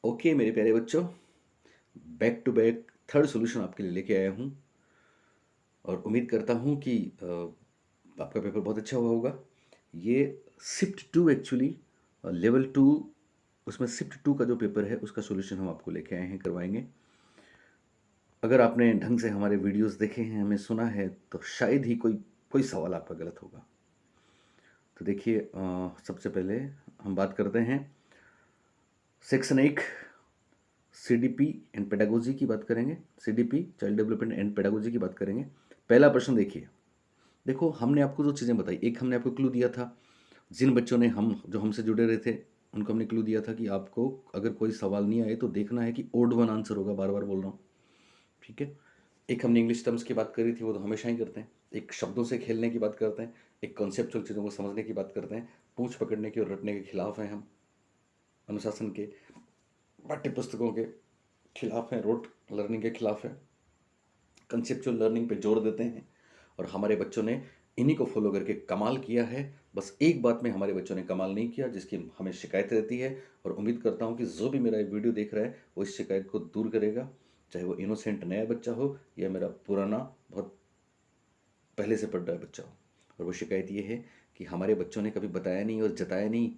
Okay मेरे प्यारे बच्चों, back to back third solution आपके लिए लेके आया हूँ और उम्मीद करता हूँ कि आपका पेपर बहुत अच्छा हुआ होगा। ये shift two actually level two, उसमें शिफ्ट टू का जो पेपर है उसका सॉल्यूशन हम आपको लेके आए हैं, करवाएंगे। अगर आपने ढंग से हमारे वीडियोस देखे हैं, हमें सुना है, तो शायद ही कोई कोई सवाल आपका गलत होगा। तो देखिए, सबसे पहले हम बात करते हैं सेक्शन 1 सीडीपी एंड पेडागोजी की बात करेंगे। CDP child development and pedagogy की बात करेंगे। पहला प्रश्न देखिए। देखो, हमने आपको जो चीज़ें बताई, एक हमने आपको क्लू दिया था, जिन बच्चों ने हम जो हमसे जुड़े रहे थे उनको हमने क्लू दिया था कि आपको अगर कोई सवाल नहीं आए तो देखना है कि ओड वन आंसर होगा, बार बार बोल रहा हूँ, ठीक है। एक हमने इंग्लिश टर्म्स की बात करी थी, वो तो हमेशा ही करते हैं। एक शब्दों से खेलने की बात करते हैं। एक कॉन्सेप्चुअल चीज़ों को समझने की बात करते हैं। पूंछ पकड़ने की और रटने के खिलाफ हैं हम, अनुशासन के, पाठ्य पुस्तकों के खिलाफ हैं, रोट लर्निंग के खिलाफ है, कंसेप्चुअल लर्निंग पे जोर देते हैं। और हमारे बच्चों ने इन्हीं को फॉलो करके कमाल किया है। बस एक बात में हमारे बच्चों ने कमाल नहीं किया, जिसकी हमें शिकायत रहती है। और उम्मीद करता हूँ कि जो भी मेरा ये वीडियो देख रहा है वो इस शिकायत को दूर करेगा, चाहे वो इनोसेंट नया बच्चा हो या मेरा पुराना बहुत पहले से पढ़ रहा है बच्चा हो। और वो शिकायत ये है कि हमारे बच्चों ने कभी बताया नहीं और जताया नहीं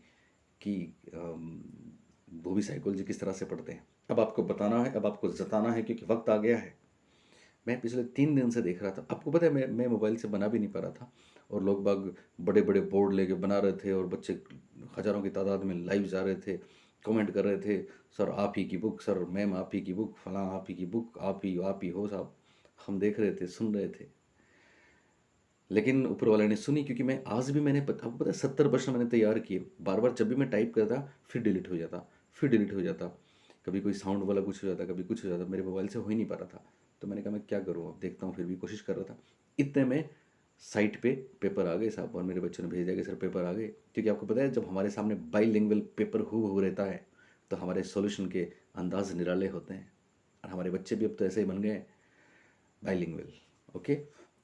कि वो भी साइकोलॉजी किस तरह से पढ़ते हैं। अब आपको बताना है, अब आपको जताना है, क्योंकि वक्त आ गया है। मैं पिछले 3 दिन से देख रहा था, आपको पता है मैं मोबाइल से बना भी नहीं पा रहा था, और लोग बाग बड़े बड़े बोर्ड लेके बना रहे थे और बच्चे हज़ारों की तादाद में लाइव जा रहे थे, कमेंट कर रहे थे, सर आप ही की बुक, सर मैम आप ही की बुक, फलां आप ही की बुक, आप ही हो साहब। हम देख रहे थे, सुन रहे थे, लेकिन ऊपर वाले ने सुनी, क्योंकि मैं आज भी आपको पता है 70 प्रश्न मैंने तैयार किए। बार बार जब भी मैं टाइप करता फिर डिलीट हो जाता, फिर डिलीट हो जाता, कभी कोई साउंड वाला कुछ हो जाता, कभी कुछ हो जाता, मेरे मोबाइल से हो ही नहीं पा रहा था। तो मैंने कहा मैं क्या करूँ, अब देखता हूँ, फिर भी कोशिश कर रहा था। इतने में साइट पे पेपर आ गए साहब, और मेरे बच्चों ने भेज दिया कि सर पेपर आ गए। क्योंकि आपको पता है जब हमारे सामने बाईलिंगुअल पेपर हु रहता है तो हमारे सॉल्यूशन के अंदाज निराले होते हैं। और हमारे बच्चे भी अब तो ऐसे ही बन गए हैं, बाईलिंगुअल। ओके,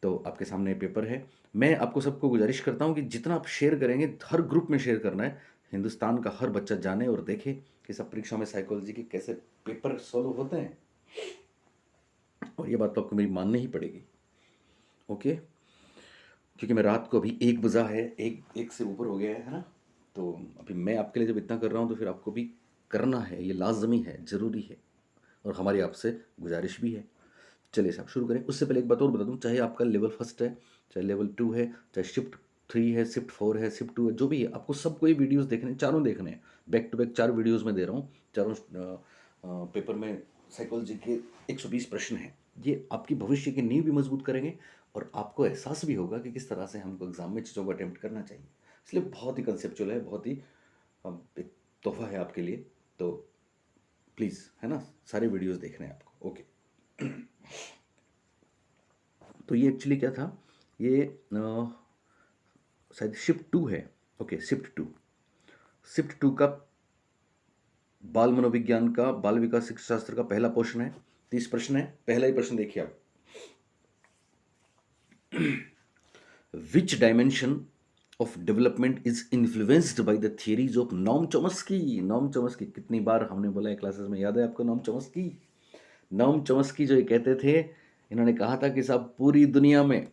तो आपके सामने पेपर है। मैं आपको सबको गुजारिश करता हूँ कि जितना आप शेयर करेंगे, हर ग्रुप में शेयर करना है, हिंदुस्तान का हर बच्चा जाने और देखे कि सब परीक्षा में साइकोलॉजी के कैसे पेपर सॉल्व होते हैं। और ये बात तो आपको मेरी माननी ही पड़ेगी। ओके, क्योंकि मैं रात को अभी 1 बजा है, एक से ऊपर हो गया है ना। तो अभी मैं आपके लिए जब इतना कर रहा हूँ तो फिर आपको भी करना है, ये लाजमी है, ज़रूरी है, और हमारी आपसे गुजारिश भी है। चलिए साहब शुरू करें। उससे पहले एक बात और बता दूं, चाहे आपका लेवल फर्स्ट है, चाहे लेवल टू है, चाहे शिफ्ट 3 है, शिफ्ट 4 है, शिफ्ट 2 है, जो भी है, आपको सबको ये वीडियोस देखने, चारों देखने हैं। बैक टू बैक 4 वीडियोस में दे रहा हूँ। चारों पेपर में साइकोलॉजी के 120 प्रश्न हैं। ये आपकी भविष्य की नींव भी मजबूत करेंगे और आपको एहसास भी होगा कि किस तरह से हमको एग्जाम में चीज़ों को अटेम्प्ट करना चाहिए। इसलिए बहुत ही कंसेप्चुअल है, बहुत ही एक तोहफा है आपके लिए। तो प्लीज़, है ना, सारे वीडियोस देखने हैं आपको। ओके, तो ये एक्चुअली क्या था, ये शायद शिफ्ट 2 है। ओके, शिफ्ट 2 का बाल मनोविज्ञान का, बाल विकास शिक्षा शास्त्र का पहला पोर्शन है। 30 प्रश्न है। पहला ही प्रश्न देखिए आप। Which dimension of development is influenced by the theories of Noam Chomsky. Noam Chomsky, कितनी बार हमने बोला है क्लासेस में, याद है आपको नॉम चॉम्स्की? नॉम चॉम्स्की जो ये कहते थे, इन्होंने कहा था कि साहब पूरी दुनिया में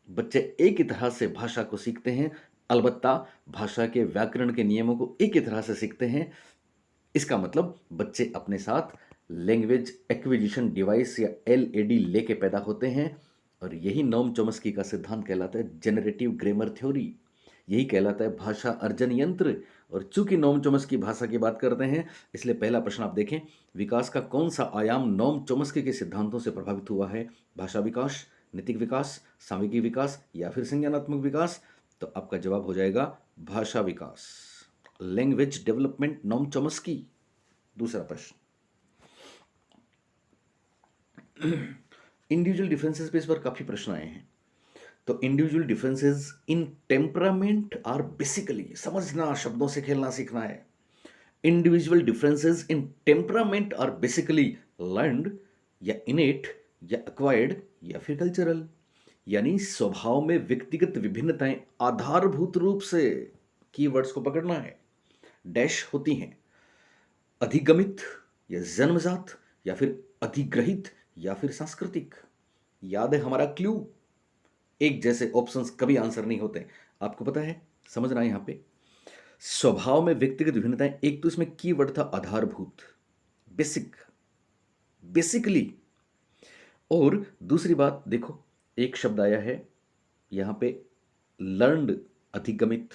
बच्चे एक ही तरह से भाषा को सीखते हैं, अलबत्ता भाषा के व्याकरण के नियमों को एक ही तरह से सीखते हैं। इसका मतलब बच्चे अपने साथ लैंग्वेज एक्विजिशन डिवाइस या एलएडी लेके पैदा होते हैं। और यही नॉम चॉम्स्की का सिद्धांत कहलाता है जेनरेटिव ग्रामर थ्योरी। यही कहलाता है भाषा अर्जन यंत्र। और चूंकि नॉम चॉम्स्की भाषा की बात करते हैं, इसलिए पहला प्रश्न आप देखें, विकास का कौन सा आयाम नॉम चॉम्स्की के सिद्धांतों से प्रभावित हुआ है? भाषा विकास, नैतिक विकास, सांवेगिक विकास या फिर संज्ञानात्मक विकास? तो आपका जवाब हो जाएगा भाषा विकास, लैंग्वेज डेवलपमेंट, नॉम चॉम्स्की। दूसरा प्रश्न, इंडिविजुअल डिफरेंसेस पे इस बार काफी प्रश्न आए हैं। तो individual differences in temperament are basically, समझना, शब्दों से खेलना सीखना है। Individual differences in temperament are basically learned या इनेट या एक्वायर्ड या फिर कल्चरल। यानी स्वभाव में व्यक्तिगत विभिन्नताएं आधारभूत रूप से, कीवर्ड्स को पकड़ना है, डैश होती हैं। अधिगमित या जन्मजात या फिर अधिग्रहित या फिर सांस्कृतिक? याद है हमारा क्लू? एक जैसे ऑप्शंस कभी आंसर नहीं होते। आपको पता है, समझना है यहां पे, स्वभाव में व्यक्तिगत विभिन्नताएं, एक तो इसमें कीवर्ड था आधारभूत, बेसिक, बेसिकली। और दूसरी बात देखो, एक शब्द आया है यहां पे, लर्नड, अधिगमित।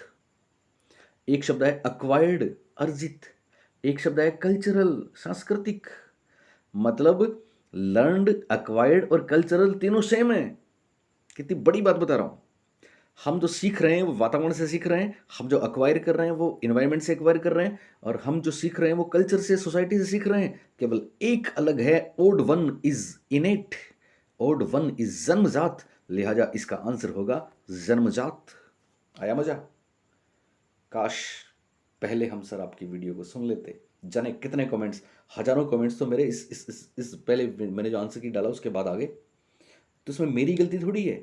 एक शब्द है अक्वायर्ड, अर्जित। एक शब्द है कल्चरल, सांस्कृतिक। मतलब लर्नड, अक्वायर्ड और कल्चरल तीनों सेम है। कितनी बड़ी बात बता रहा हूं। हम जो सीख रहे हैं वो वातावरण से सीख रहे हैं, हम जो अक्वायर कर रहे हैं वो इन्वायरमेंट से एक्वायर कर रहे हैं, और हम जो सीख रहे हैं वो कल्चर से, सोसाइटी से सीख रहे हैं। केवल एक अलग है, odd one is innate, odd one is जन्मजात। लिहाजा इसका आंसर होगा जन्मजात। आया मजा? काश पहले हम सर आपकी वीडियो को सुन लेते। जाने कितने कमेंट्स, हजारों कमेंट्स तो मेरे इस पहले मैंने जो आंसर की डाला उसके बाद आ गए। तो इसमें मेरी गलती थोड़ी है,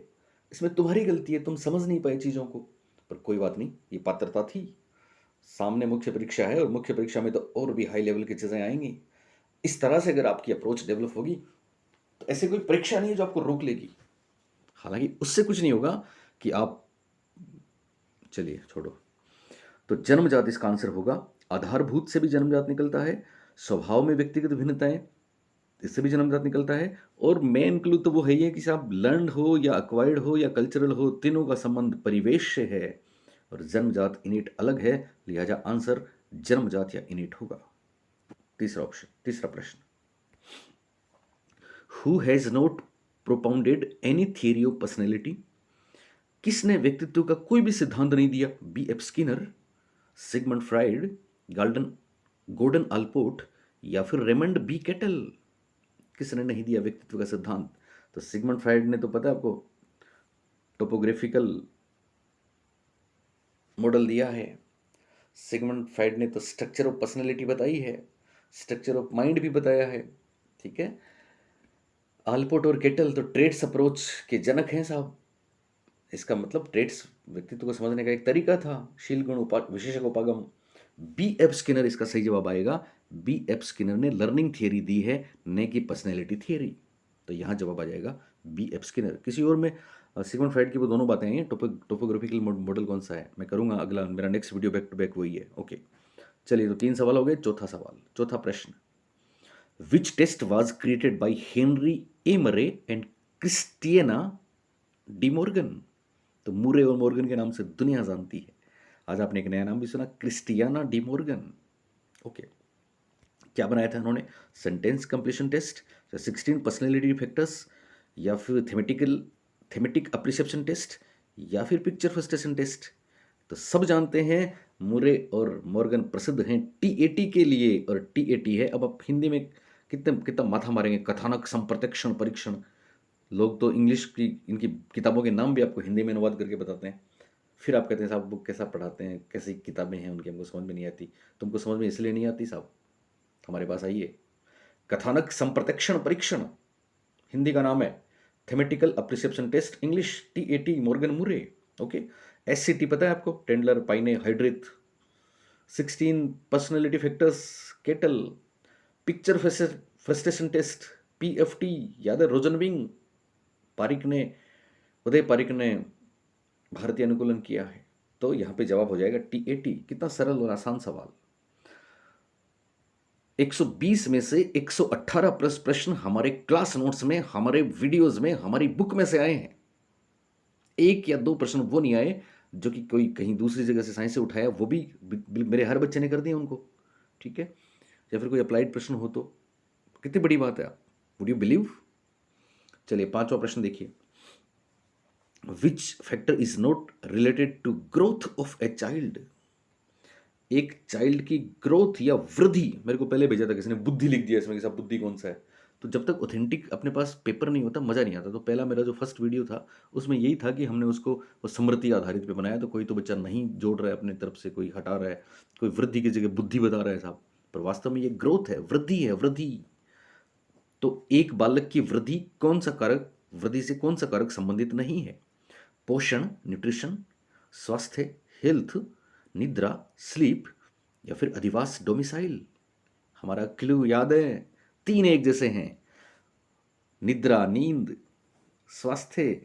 इसमें तुम्हारी गलती है, तुम समझ नहीं पाए चीज़ों को। पर कोई बात नहीं, ये पात्रता थी। सामने मुख्य परीक्षा है, और मुख्य परीक्षा में तो और भी हाई लेवल की चीज़ें आएंगी। इस तरह से अगर आपकी अप्रोच डेवलप होगी तो ऐसी कोई परीक्षा नहीं है जो आपको रोक लेगी। हालांकि उससे कुछ नहीं होगा कि आप, चलिए छोड़ो। तो जन्मजात इसका आंसर होगा। आधारभूत से भी जन्मजात निकलता है, स्वभाव में व्यक्तिगत भिन्नताएं, इससे भी जन्मजात निकलता है। और मेन क्लू तो वो है ही है कि साहब लर्न हो या अक्वायर्ड हो या कल्चरल हो, तीनों का संबंध परिवेश से है, और जन्मजात इनेट अलग है। लिहाजा आंसर जन्मजात या इनेट होगा। तीसरा ऑप्शन, तीसरा प्रश्न, who has not propounded any theory of personality? किसने व्यक्तित्व का कोई भी सिद्धांत नहीं दिया? B F Skinner, Sigmund Freud, Gordon Gordon Allport या फिर रेमंड बी केटल? किसने नहीं दिया व्यक्तित्व का सिद्धांत? तो सिगमंड फ्राइड ने तो पता है आपको टोपोग्राफिकल मॉडल दिया है। सिगमंड फ्राइड ने तो स्ट्रक्चर ऑफ पर्सनैलिटी बताई है, स्ट्रक्चर ऑफ माइंड भी बताया है। ठीक है, आल्पोर्ट और केटल तो ट्रेड्स अप्रोच के जनक हैं साहब। इसका मतलब ट्रेड्स व्यक्तित्व को समझने का एक तरीका था, शील गुण विशेषक उपागम। बी एफ स्किनर इसका सही जवाब आएगा। बी एफ स्किनर ने लर्निंग थियरी दी है, न कि पर्सनैलिटी थियरी। तो यहाँ जवाब आ जाएगा बी एफ स्किनर। किसी और में सिगमंड फ्राइड की वो दोनों बातें हैं। टोपोग्राफिकल मॉडल कौन सा है मैं करूँगा अगला, मेरा next video back to back वही है। ओके, चलिए तो 3 सवाल हो गए। चौथा सवाल, चौथा प्रश्न, which test was created by Henry A Murray and क्रिस्टियना De Morgan? तो मुरे और मॉर्गन के नाम से दुनिया जानती है। आज आपने एक नया नाम भी सुना, क्रिस्टियाना डी मॉर्गन। ओके, क्या बनाया था उन्होंने? Sentence completion test, 16 personality factors, या फिर थेमेटिक अप्रिसिएप्शन टेस्ट, या फिर पिक्चर फर्स्टेशन टेस्ट? तो सब जानते हैं मुरे और मॉर्गन प्रसिद्ध हैं टीएटी के लिए, और टीएटी है, अब आप हिंदी में कितने कितना माथा मारेंगे, कथानक संप्रत्यक्षण परीक्षण। लोग तो इंग्लिश की इनकी किताबों के नाम भी आपको हिंदी में अनुवाद करके बताते हैं, फिर आप कहते हैं साहब बुक कैसा पढ़ाते हैं, कैसी किताबें हैं उनकी, हमको समझ में नहीं आती। तुमको समझ में इसलिए नहीं आती साहब, हमारे पास आइए। कथानक संप्रत्यक्षण परीक्षण हिंदी का नाम है, thematical apperception test English, TAT Morgan Murray. Okay, SCT पता है आपको, Tendler Payne Hildreth, 16 personality factors Cattell, picture frustration test PFT याद है, रोजनविंग, पारिक ने, उदय पारिक ने भारतीय अनुकूलन किया है। तो यहाँ पे जवाब हो जाएगा टीएटी। कितना सरल और आसान सवाल। 120 में से 118 प्लस प्रश्न हमारे क्लास नोट्स में, हमारे वीडियोस में, हमारी बुक में से आए हैं। एक या दो प्रश्न वो नहीं आए जो कि कोई कहीं दूसरी जगह से साइंस से उठाया, वो भी मेरे हर बच्चे ने कर दिया उनको। ठीक है, या फिर कोई अप्लाइड प्रश्न हो तो कितनी बड़ी बात है, आप वुड यू बिलीव? चलिए 5वां प्रश्न देखिए, which factor is not related to growth of a child? एक चाइल्ड की ग्रोथ या वृद्धि, मेरे को पहले भेजा था किसी ने, बुद्धि लिख दिया इसमें कि साहब बुद्धि कौन सा है। तो जब तक ऑथेंटिक अपने पास पेपर नहीं होता मज़ा नहीं आता। तो पहला मेरा जो फर्स्ट वीडियो था उसमें यही था कि हमने उसको वो स्मृति आधारित पे बनाया। तो कोई तो बच्चा नहीं जोड़ रहा है अपने तरफ से, कोई हटा रहा है, कोई वृद्धि की जगह बुद्धि बता रहा है साहब, पर वास्तव में ये ग्रोथ है, वृद्धि है, वृद्धि। तो एक बालक की वृद्धि कौन सा कारक, वृद्धि से कौन सा कारक संबंधित नहीं है? पोषण, न्यूट्रिशन, स्वास्थ्य, हेल्थ, निद्रा, स्लीप, या फिर अधिवास, डोमिसाइल? हमारा क्लू याद है, तीन एक जैसे हैं। निद्रा, नींद, स्वास्थ्य,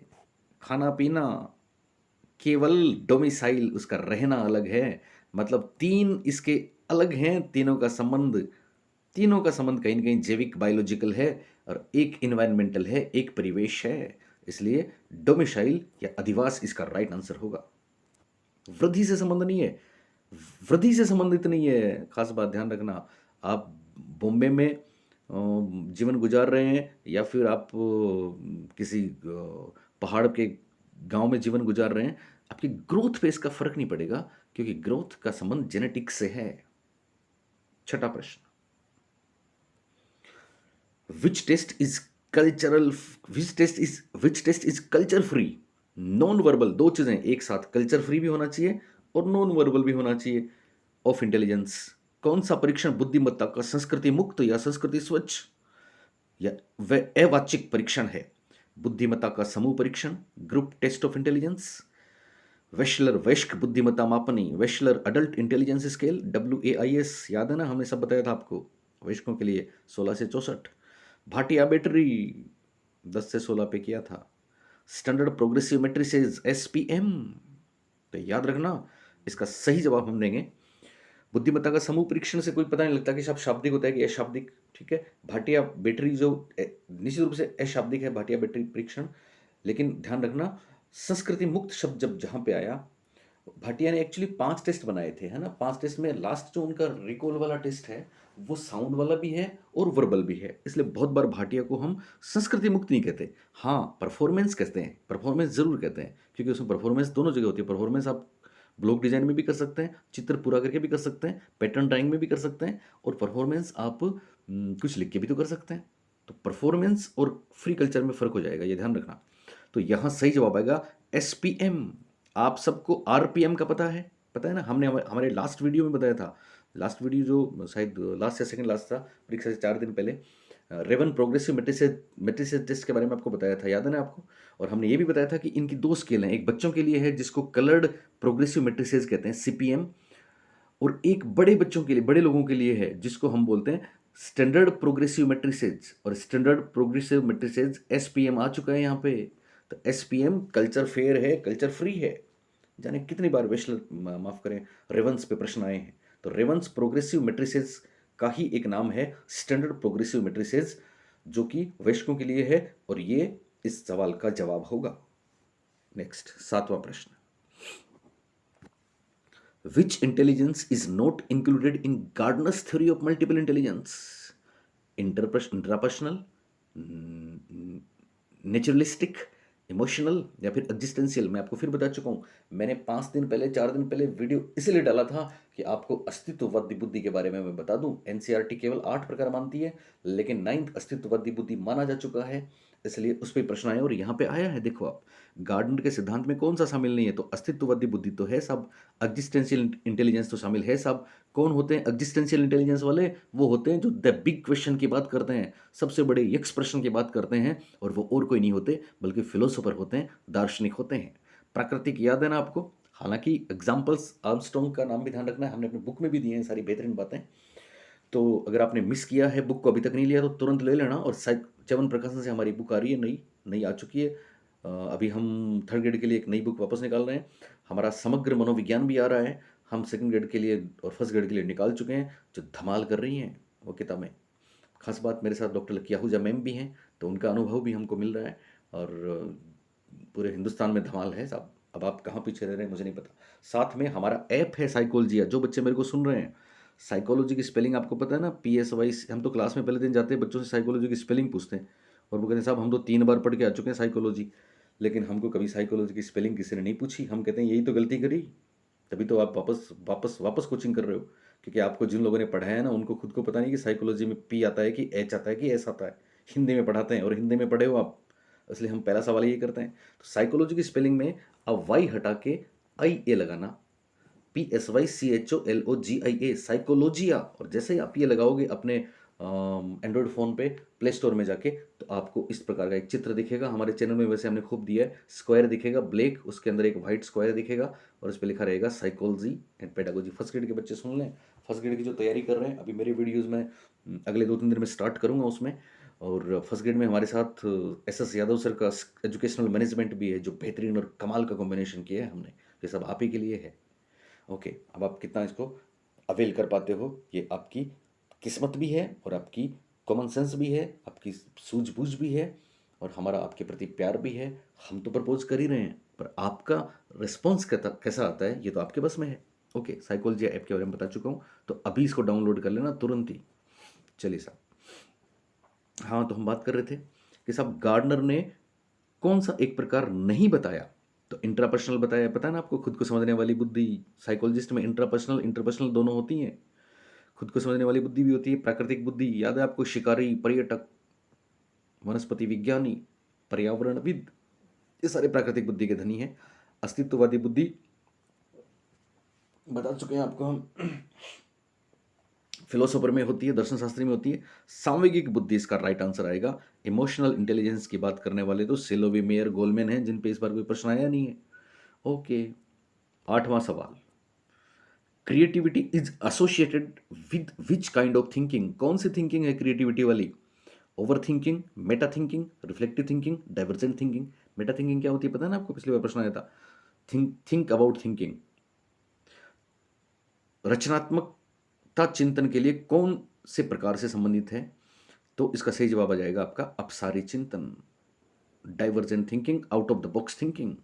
खाना पीना, केवल डोमिसाइल उसका रहना अलग है। मतलब तीन इसके अलग हैं, तीनों का संबंध कहीं ना कहीं जैविक बायोलॉजिकल है, और एक इन्वायरमेंटल है, एक परिवेश है। इसलिए डोमिसाइल या अधिवास इसका राइट आंसर होगा। वृद्धि से संबंध नहीं है, वृद्धि से संबंधित नहीं है। खास बात ध्यान रखना, आप बॉम्बे में जीवन गुजार रहे हैं या फिर आप किसी पहाड़ के गांव में जीवन गुजार रहे हैं, आपकी ग्रोथ पे इसका फर्क नहीं पड़ेगा, क्योंकि ग्रोथ का संबंध जेनेटिक्स से है। छठा प्रश्न, which test is cultural, which test is culture free? Non verbal, दो चीजें एक साथ, कल्चर फ्री भी होना चाहिए और नॉन वर्बल भी होना चाहिए, ऑफ इंटेलिजेंस। कौन सा परीक्षण बुद्धिमत्ता का संस्कृति मुक्त या संस्कृति स्वच्छ या वह अवाचिक परीक्षण है? बुद्धिमत्ता का समूह परीक्षण, ग्रुप टेस्ट ऑफ इंटेलिजेंस, वेशलर वयस्क बुद्धिमत्ता मापनी, वेशलर अडल्ट इंटेलिजेंस स्केल, WAIS, याद है ना, हमने सब बताया था आपको, वयस्कों के लिए 16 से 64। भाटिया बैटरी 10 से 16 पे किया था। स्टैंडर्ड प्रोग्रेसिव मैट्रिसेस, SPM, तो याद रखना इसका सही जवाब हम देंगे। बुद्धिमत्ता का समूह परीक्षण से कोई पता नहीं लगता कि सब शाब्दिक होता है कि अशाब्दिक, ठीक है। भाटिया बैटरी जो निश्चित रूप से अशाब्दिक है, भाटिया बैटरी परीक्षण, लेकिन ध्यान रखना संस्कृति मुक्त शब्द जब जहां पे आया, भाटिया ने एक्चुअली 5 टेस्ट बनाए थे, है ना। 5 टेस्ट में लास्ट जो उनका रिकॉल वाला टेस्ट है वो साउंड वाला भी है और वर्बल भी है, इसलिए बहुत बार भाटिया को हम संस्कृति मुक्त नहीं कहते, हाँ परफॉर्मेंस कहते हैं, परफॉर्मेंस जरूर कहते हैं, क्योंकि उसमें परफॉर्मेंस दोनों जगह होती है। परफॉर्मेंस आप ब्लॉक डिजाइन में भी कर सकते हैं, चित्र पूरा करके भी कर सकते हैं, पैटर्न ड्राइंग में भी कर सकते हैं, और परफॉर्मेंस आप कुछ लिख के भी तो कर सकते हैं। तो परफॉर्मेंस और फ्री कल्चर में फर्क हो जाएगा, ये ध्यान रखना। तो यहाँ सही जवाब आएगा SPM। आप सबको RPM का पता है ना, हमने हमारे लास्ट वीडियो में बताया था, लास्ट वीडियो जो शायद लास्ट या सेकंड लास्ट था, परीक्षा से 4 दिन पहले, रेवन प्रोग्रेसिव मेट्रिसेस टेस्ट के बारे में आपको बताया था, याद है ना आपको। और हमने ये भी बताया था कि इनकी 2 स्केल हैं, एक बच्चों के लिए है जिसको कलर्ड प्रोग्रेसिव मेट्रिसेस कहते हैं, CPM, और एक बड़े बच्चों के लिए, बड़े लोगों के लिए है जिसको हम बोलते हैं स्टैंडर्ड प्रोग्रेसिव मेट्रिसेस, और स्टैंडर्ड प्रोग्रेसिव मेट्रिसेस SPM आ चुका है यहाँ पे। तो SPM कल्चर फेयर है, कल्चर फ्री है। जाने कितनी बार वेशलर, माफ करें, रेवंस पे प्रश्न आए हैं। तो रेवंस प्रोग्रेसिव मेट्रिसेस का ही एक नाम है स्टैंडर्ड प्रोग्रेसिव मेट्रिसेस, जो कि वयस्कों के लिए है, और ये इस सवाल का जवाब होगा। नेक्स्ट, 7वां प्रश्न, which intelligence is not included in Gardner's theory of multiple intelligence? Intrapersonal, naturalistic, emotional, या फिर एग्जिस्टेंशियल? मैं आपको फिर बता चुका हूँ, मैंने 5 दिन पहले 4 दिन पहले वीडियो इसलिए डाला था कि आपको अस्तित्ववादी बुद्धि के बारे में मैं बता दूं। NCERT केवल 8 प्रकार मानती है, लेकिन 9th अस्तित्ववादी बुद्धि माना जा चुका है, इसलिए उस पर प्रश्न आया और यहाँ पे आया है। देखो आप, गार्डनर के सिद्धांत में कौन सा शामिल नहीं है? तो अस्तित्ववादी बुद्धि तो है सब, एग्जिस्टेंशियल इंटेलिजेंस तो शामिल है सब। कौन होते हैं एग्जिस्टेंशियल इंटेलिजेंस वाले? वो होते हैं जो द बिग क्वेश्चन की बात करते हैं, सबसे बड़े यक्ष प्रश्न की बात करते हैं, और वो और कोई नहीं होते बल्कि फिलोसोफर होते हैं, दार्शनिक होते हैं। प्राकृतिक याद है ना आपको, हालांकि एग्जाम्पल्स आर्मस्ट्रॉन्ग का नाम भी ध्यान रखना है, हमने अपनी बुक में भी दिए हैं सारी बेहतरीन बातें। तो अगर आपने मिस किया है, बुक को अभी तक नहीं लिया, तो तुरंत ले लेना। और च्यवन प्रकाशन से हमारी बुक आ रही है, नई नई आ चुकी है। अभी हम 3rd ग्रेड के लिए एक नई बुक वापस निकाल रहे हैं। हमारा समग्र मनोविज्ञान भी आ रहा है, हम 2nd ग्रेड के लिए और 1st ग्रेड के लिए निकाल चुके हैं, जो धमाल कर रही हैं वो किताबें। खास बात, मेरे साथ डॉक्टर लकियाहुजा मैम भी हैं, तो उनका अनुभव भी हमको मिल रहा है, और पूरे हिंदुस्तान में धमाल है साहब। अब आप कहाँ पीछे रह रहे हैं मुझे नहीं पता। साथ में हमारा ऐप है साइकोलॉजी, जो बच्चे मेरे को सुन रहे हैं, साइकोलॉजी की स्पेलिंग आपको पता है ना, PSY। हम तो क्लास में पहले दिन जाते हैं, बच्चों से साइकोलॉजी की स्पेलिंग पूछते हैं, और वो कहते हैं साहब हम तो 3 बार पढ़ के आ चुके हैं साइकोलॉजी, लेकिन हमको कभी साइकोलॉजी की स्पेलिंग किसी ने नहीं पूछी। हम कहते हैं यही तो गलती करी, तभी तो आप वापस वापस वापस कोचिंग कर रहे हो, क्योंकि आपको जिन लोगों ने पढ़ाया है ना, उनको खुद को पता नहीं कि साइकोलॉजी में P आता है कि H आता है कि S आता है। हिंदी में पढ़ाते हैं और हिंदी में पढ़े हो आप, इसलिए हम पहला सवाल ये करते हैं। तो साइकोलॉजी की स्पेलिंग में अब वाई हटा के IA लगाना, PSYCHOLOGIA, साइकोलॉजिया। और जैसे ही आप ये लगाओगे अपने एंड्रॉयड फ़ोन पे प्ले स्टोर में जाके, तो आपको इस प्रकार का एक चित्र दिखेगा। हमारे चैनल में वैसे हमने खूब दिया है, स्क्वायर दिखेगा ब्लैक, उसके अंदर एक वाइट स्क्वायर दिखेगा, और उस पर लिखा रहेगा psychology and pedagogy. 1st grade के बच्चे सुन लें, फर्स्ट ग्रेड की जो तैयारी कर रहे हैं, अभी मेरे वीडियोज़ में अगले 2-3 दिन में स्टार्ट करूँगा उसमें। और फर्स्ट ग्रेड में हमारे साथ एस यादव सर का एजुकेशनल मैनेजमेंट भी है, जो बेहतरीन और कमाल का कॉम्बिनेशन किया है हमने। ये सब आप ही के लिए है। ओके, अब आप कितना इसको अवेल कर पाते हो, ये आपकी किस्मत भी है और आपकी कॉमन सेंस भी है, आपकी सूझबूझ भी है, और हमारा आपके प्रति प्यार भी है। हम तो प्रपोज कर ही रहे हैं, पर आपका रिस्पॉन्स कैसा आता है ये तो आपके बस में है। ओके, साइकोलॉजी ऐप के बारे में बता चुका हूँ, तो अभी इसको डाउनलोड कर लेना तुरंत ही। चलिए साहब, हाँ, तो हम बात कर रहे थे कि साहब गार्डनर ने कौन सा एक प्रकार नहीं बताया। तो इंट्रापर्सनल बताया, पता है ना आपको, खुद को समझने वाली बुद्धि। साइकोलॉजिस्ट में इंट्रापर्सनल इंटरपर्सनल दोनों होती हैं। खुद को समझने वाली बुद्धि भी होती है, प्राकृतिक बुद्धि याद है आपको, शिकारी, पर्यटक, वनस्पति विज्ञानी, पर्यावरणविद, ये सारे प्राकृतिक बुद्धि के धनी हैं। अस्तित्ववादी बुद्धि बता चुके हैं आपको हम, फिलोसोफर में होती है, दर्शन शास्त्री में होती है। सामवेगिक बुद्धि इसका राइट आंसर आएगा। इमोशनल इंटेलिजेंस की बात करने वाले तो सेलोवी, मेयर, गोलमैन हैं, जिन पे इस बार कोई प्रश्न आया नहीं है। ओके, 8वां सवाल, creativity is associated with which kind of thinking. कौन सी थिंकिंग है क्रिएटिविटी वाली? Over thinking, Meta thinking, reflective thinking, divergent thinking. Meta thinking क्या होती है पता है ना आपको, पिछली बार प्रश्न आया था। Think about thinking. रचनात्मकता चिंतन के लिए कौन से प्रकार से संबंधित है? तो इसका सही जवाब आ जाएगा आपका अपसारी चिंतन, divergent thinking, out of the box thinking.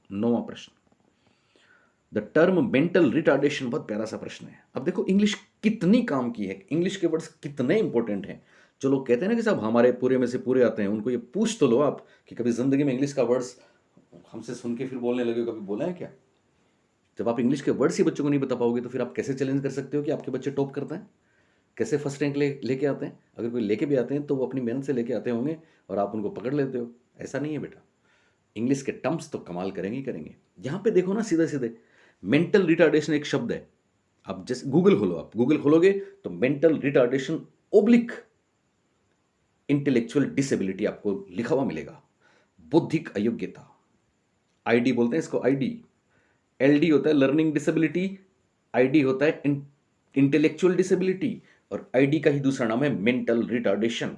9वां प्रश्न, द टर्म मेंटल रिटार्डेशन, बहुत प्यारा सा प्रश्न है। अब देखो इंग्लिश कितनी काम की है, इंग्लिश के वर्ड्स कितने इंपॉर्टेंट हैं। जो लोग कहते हैं ना कि साहब हमारे पूरे में से पूरे आते हैं, उनको ये पूछ तो लो आप कि कभी जिंदगी में इंग्लिश का वर्ड्स हमसे सुन के फिर बोलने लगे, कभी बोला है क्या? जब आप इंग्लिश के वर्ड्स ही बच्चों को नहीं बता पाओगे तो फिर आप कैसे चैलेंज कर सकते हो कि आपके बच्चे टॉप करते हैं? कैसे फर्स्ट रैंक लेके आते हैं? अगर कोई लेके भी आते हैं तो वो अपनी मेहनत से लेके आते होंगे और आप उनको पकड़ लेते हो। ऐसा नहीं है बेटा, इंग्लिश के टर्म्स तो कमाल करेंगे ही करेंगे। यहाँ पे देखो ना, सीधे सीधे मेंटल रिटार्डेशन एक शब्द है। आप जैसे गूगल खोलो, आप गूगल खोलोगे तो mental retardation oblique intellectual disability आपको लिखा हुआ मिलेगा। बौद्धिक अयोग्यता, आईडी बोलते हैं इसको, आईडी। एलडी होता है लर्निंग डिसेबिलिटी, आईडी होता है इंटेलेक्चुअल डिसेबिलिटी, और आईडी का ही दूसरा नाम है मेंटल रिटार्डेशन।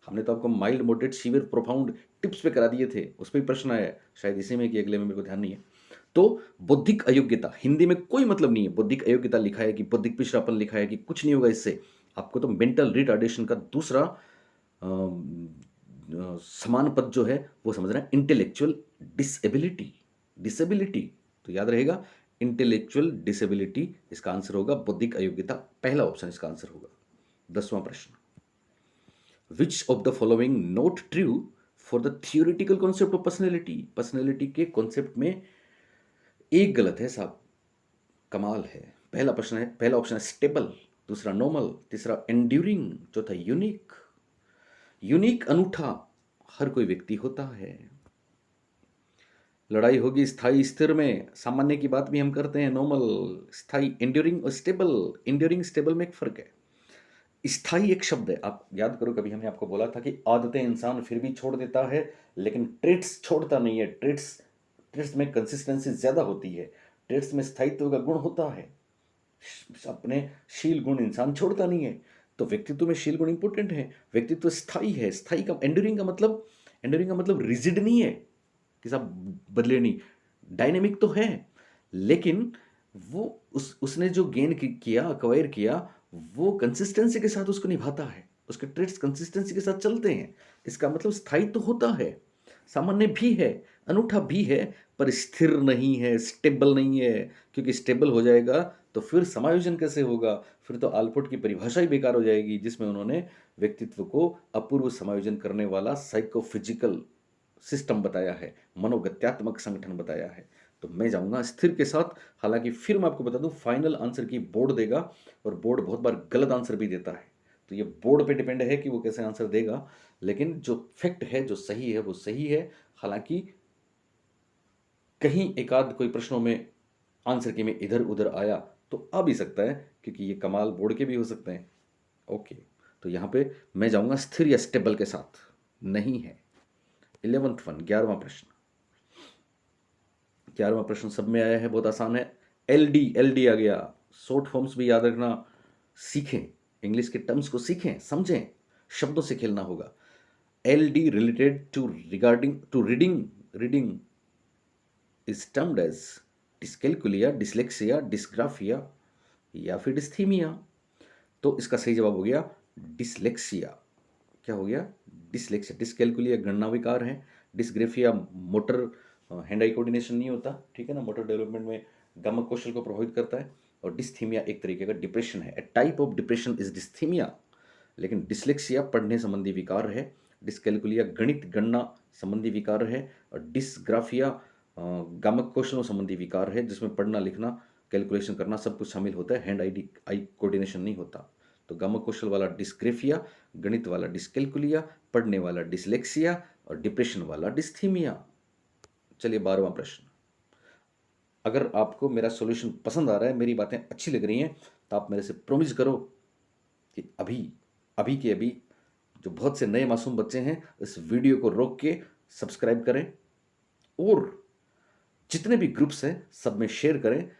हमने तो आपको mild, moderate, severe, profound tips पे करा दिए थे, उस पर भी प्रश्न आया है, शायद इसी में कि अगले में, मेरे को ध्यान नहीं है। तो बौद्धिक अयोग्यता, हिंदी में कोई मतलब नहीं है बौद्धिक अयोग्यता लिखा है कि बौद्धिक पिछड़ापन लिखा है कि कुछ नहीं होगा इससे। आपको तो मेंटल रिटार्डेशन का दूसरा समान पद जो है वो समझना है, इंटेलेक्चुअल डिसेबिलिटी। डिसेबिलिटी तो याद रहेगा, इंटेलेक्चुअल डिसेबिलिटी इसका आंसर होगा, बौद्धिक अयोग्यता पहला ऑप्शन इसका आंसर होगा। 10वां प्रश्न, which of the following not true for the theoretical concept of personality. Personality के कॉन्सेप्ट में एक गलत है साहब, कमाल है। पहला प्रश्न है, पहला ऑप्शन है स्टेबल, दूसरा नॉर्मल, तीसरा एंड्यूरिंग, चौथा यूनिक। यूनिक अनूठा हर कोई व्यक्ति होता है। लड़ाई होगी स्थाई स्थिर में, सामान्य की बात भी हम करते हैं, नॉर्मल, स्थाई, एंड्यूरिंग और स्टेबल। एंड्यूरिंग स्टेबल में एक फर्क है। स्थाई एक शब्द है, आप याद करो कभी हमने आपको बोला था कि आदतें इंसान फिर भी छोड़ देता है लेकिन ट्रेट्स छोड़ता नहीं है। ट्रेट्स ट्रेट्स में कंसिस्टेंसी ज्यादा होती है, ट्रेट्स में स्थायित्व का गुण होता है। अपने शील गुण इंसान छोड़ता नहीं है, तो व्यक्तित्व में शील गुण इंपॉर्टेंट है। व्यक्तित्व स्थायी है, स्थायी का एंड्यूरिंग का मतलब रिजिड नहीं है कि साहब बदले नहीं, डायनेमिक तो है, लेकिन वो उसने जो गेन किया, अक्वायर किया, वो कंसिस्टेंसी के साथ उसको निभाता है, उसके ट्रेड्स कंसिस्टेंसी के साथ चलते हैं। इसका मतलब स्थायी तो होता है, सामान्य भी है, अनूठा भी है, पर स्थिर नहीं है, स्टेबल नहीं है। क्योंकि स्टेबल हो जाएगा तो फिर समायोजन कैसे होगा? फिर तो आल्पोर्ट की परिभाषा ही बेकार हो जाएगी, जिसमें उन्होंने व्यक्तित्व को अपूर्व समायोजन करने वाला साइकोफिजिकल सिस्टम बताया है, मनोगत्यात्मक संगठन बताया है। तो मैं जाऊंगा स्थिर के साथ। हालांकि फिर मैं आपको बता दूं, फाइनल आंसर की बोर्ड देगा, और बोर्ड बहुत बार गलत आंसर भी देता है, तो ये बोर्ड पे डिपेंड है कि वो कैसे आंसर देगा। लेकिन जो फैक्ट है, जो सही है, वो सही है। हालांकि कहीं एक आध कोई प्रश्नों में आंसर की में इधर उधर आया तो आ भी सकता है, क्योंकि ये कमाल बोर्ड के भी हो सकते हैं। ओके, तो यहाँ पे मैं जाऊंगा स्थिर या स्टेबल के साथ, नहीं है। 11th वन, 11वां प्रश्न। 11वां प्रश्न सब में आया है, बहुत आसान है। एल डी आ गया, शॉर्ट फॉर्म्स भी याद रखना सीखें, इंग्लिश के टर्म्स को सीखें, समझें, शब्दों से खेलना होगा। LD related to regarding to reading, reading is termed as dyscalculia, dyslexia, dysgraphia या फिर डिस्थीमिया। तो इसका सही जवाब हो गया डिसलेक्सिया। क्या हो गया? डिसलेक्सिया। डिस्कैल्कुलिया गणना विकार है, dysgraphia motor hand eye coordination नहीं होता, ठीक है ना, मोटर डेवलपमेंट में गमक कौशल को प्रभावित करता है। और डिस्थीमिया एक तरीके का डिप्रेशन है, a type of depression is dysthymia. लेकिन डिसलेक्सिया पढ़ने संबंधी विकार है, डिस्कैल्कुलिया गणित गणना संबंधी विकार है, और डिस्ग्राफिया गामक कौशलों संबंधी विकार है, जिसमें पढ़ना लिखना कैलकुलेशन करना सब कुछ शामिल होता है, हैंड आई कोऑर्डिनेशन नहीं होता। तो गामक कौशल वाला डिस्ग्राफिया, गणित वाला डिस्कैल्कुलिया, पढ़ने वाला डिसलेक्सिया और डिप्रेशन वाला डिस्थीमिया। चलिए 12वां प्रश्न। अगर आपको मेरा सॉल्यूशन पसंद आ रहा है, मेरी बातें अच्छी लग रही हैं, तो आप मेरे से प्रॉमिस करो कि अभी अभी के अभी जो बहुत से नए मासूम बच्चे हैं, इस वीडियो को रोक के सब्सक्राइब करें और जितने भी ग्रुप्स हैं सब में शेयर करें,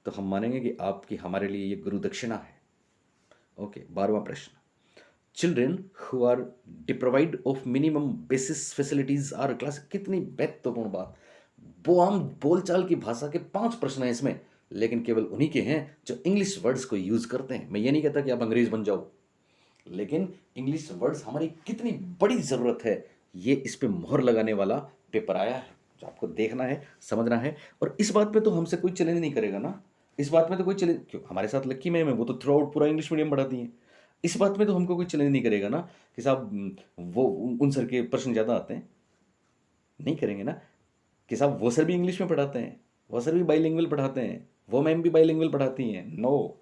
तो हम मानेंगे कि आपकी हमारे लिए ये गुरु दक्षिणा है। ओके, 12वां प्रश्न। Children who are deprived of minimum basis facilities are class. कितनी महत्वपूर्ण बात। वो आम बोलचाल की भाषा के 5 प्रश्न हैं इसमें, लेकिन केवल उन्हीं के हैं जो इंग्लिश वर्ड्स को यूज करते हैं। मैं ये नहीं कहता कि आप अंग्रेज बन जाओ, लेकिन इंग्लिश वर्ड्स हमारी कितनी बड़ी ज़रूरत है, ये इस पे मोहर लगाने वाला पेपर आया है, जो आपको देखना है, समझना है। और इस बात पे तो हमसे कोई चैलेंज नहीं करेगा ना, इस बात में तो कोई चैलेंज क्यों, हमारे साथ लक्की मैम है, वो तो थ्रू आउट पूरा इंग्लिश मीडियम पढ़ाती हैं। इस बात में तो हमको कोई चैलेंज नहीं करेगा ना कि साहब वो उन सर के प्रश्न ज़्यादा आते हैं, नहीं करेंगे ना कि साहब वो सर भी इंग्लिश में पढ़ाते हैं, वो सर भी बाइलिंगुअल पढ़ाते हैं, वो मैम भी बाइलिंगुअल पढ़ाती हैं। नो,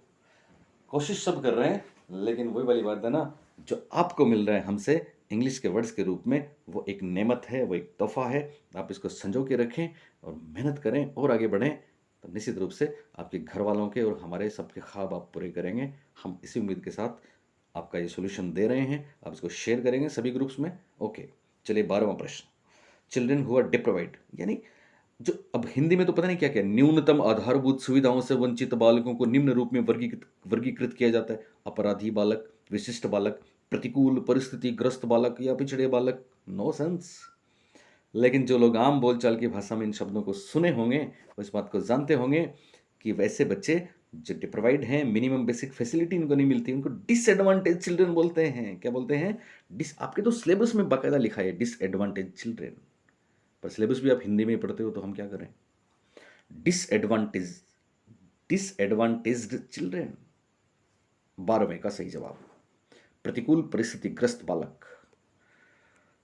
कोशिश सब कर रहे हैं, लेकिन वही वाली बात है ना, जो आपको मिल रहा है हमसे इंग्लिश के वर्ड्स के रूप में, वो एक नेमत है, वो एक तोहफा है। आप इसको संजो के रखें और मेहनत करें और आगे बढ़ें, तो निश्चित रूप से आपके घर वालों के और हमारे सबके ख्वाब आप पूरे करेंगे। हम इसी उम्मीद के साथ आपका ये सोल्यूशन दे रहे हैं, आप इसको शेयर करेंगे सभी ग्रुप्स में। ओके, चलिए 12वां प्रश्न। चिल्ड्रन हु आर डिप्राइव्ड, यानी जो अब हिंदी में तो पता नहीं क्या क्या, न्यूनतम आधारभूत सुविधाओं से वंचित बालकों को निम्न रूप में वर्गीकृत किया जाता है। अपराधी बालक, विशिष्ट बालक, प्रतिकूल परिस्थिति ग्रस्त बालक या पिछड़े बालक। No sense. लेकिन जो लोग आम बोलचाल की भाषा में इन शब्दों को सुने होंगे, वो इस बात को जानते होंगे कि वैसे बच्चे जो डिप्राइव्ड हैं, मिनिमम बेसिक फैसिलिटी इनको नहीं मिलती, उनको डिसएडवांटेज चिल्ड्रन बोलते हैं। क्या बोलते हैं? आपके तो सिलेबस में बाकायदा लिखा है डिसएडवांटेज चिल्ड्रन, पर सिलेबस भी आप हिंदी में ही पढ़ते हो, तो हम क्या करें? डिसएडवांटेज, डिसएडवांटेज्ड चिल्ड्रन 12वें का सही जवाब। प्रतिकूल परिस्थितिग्रस्त बालक।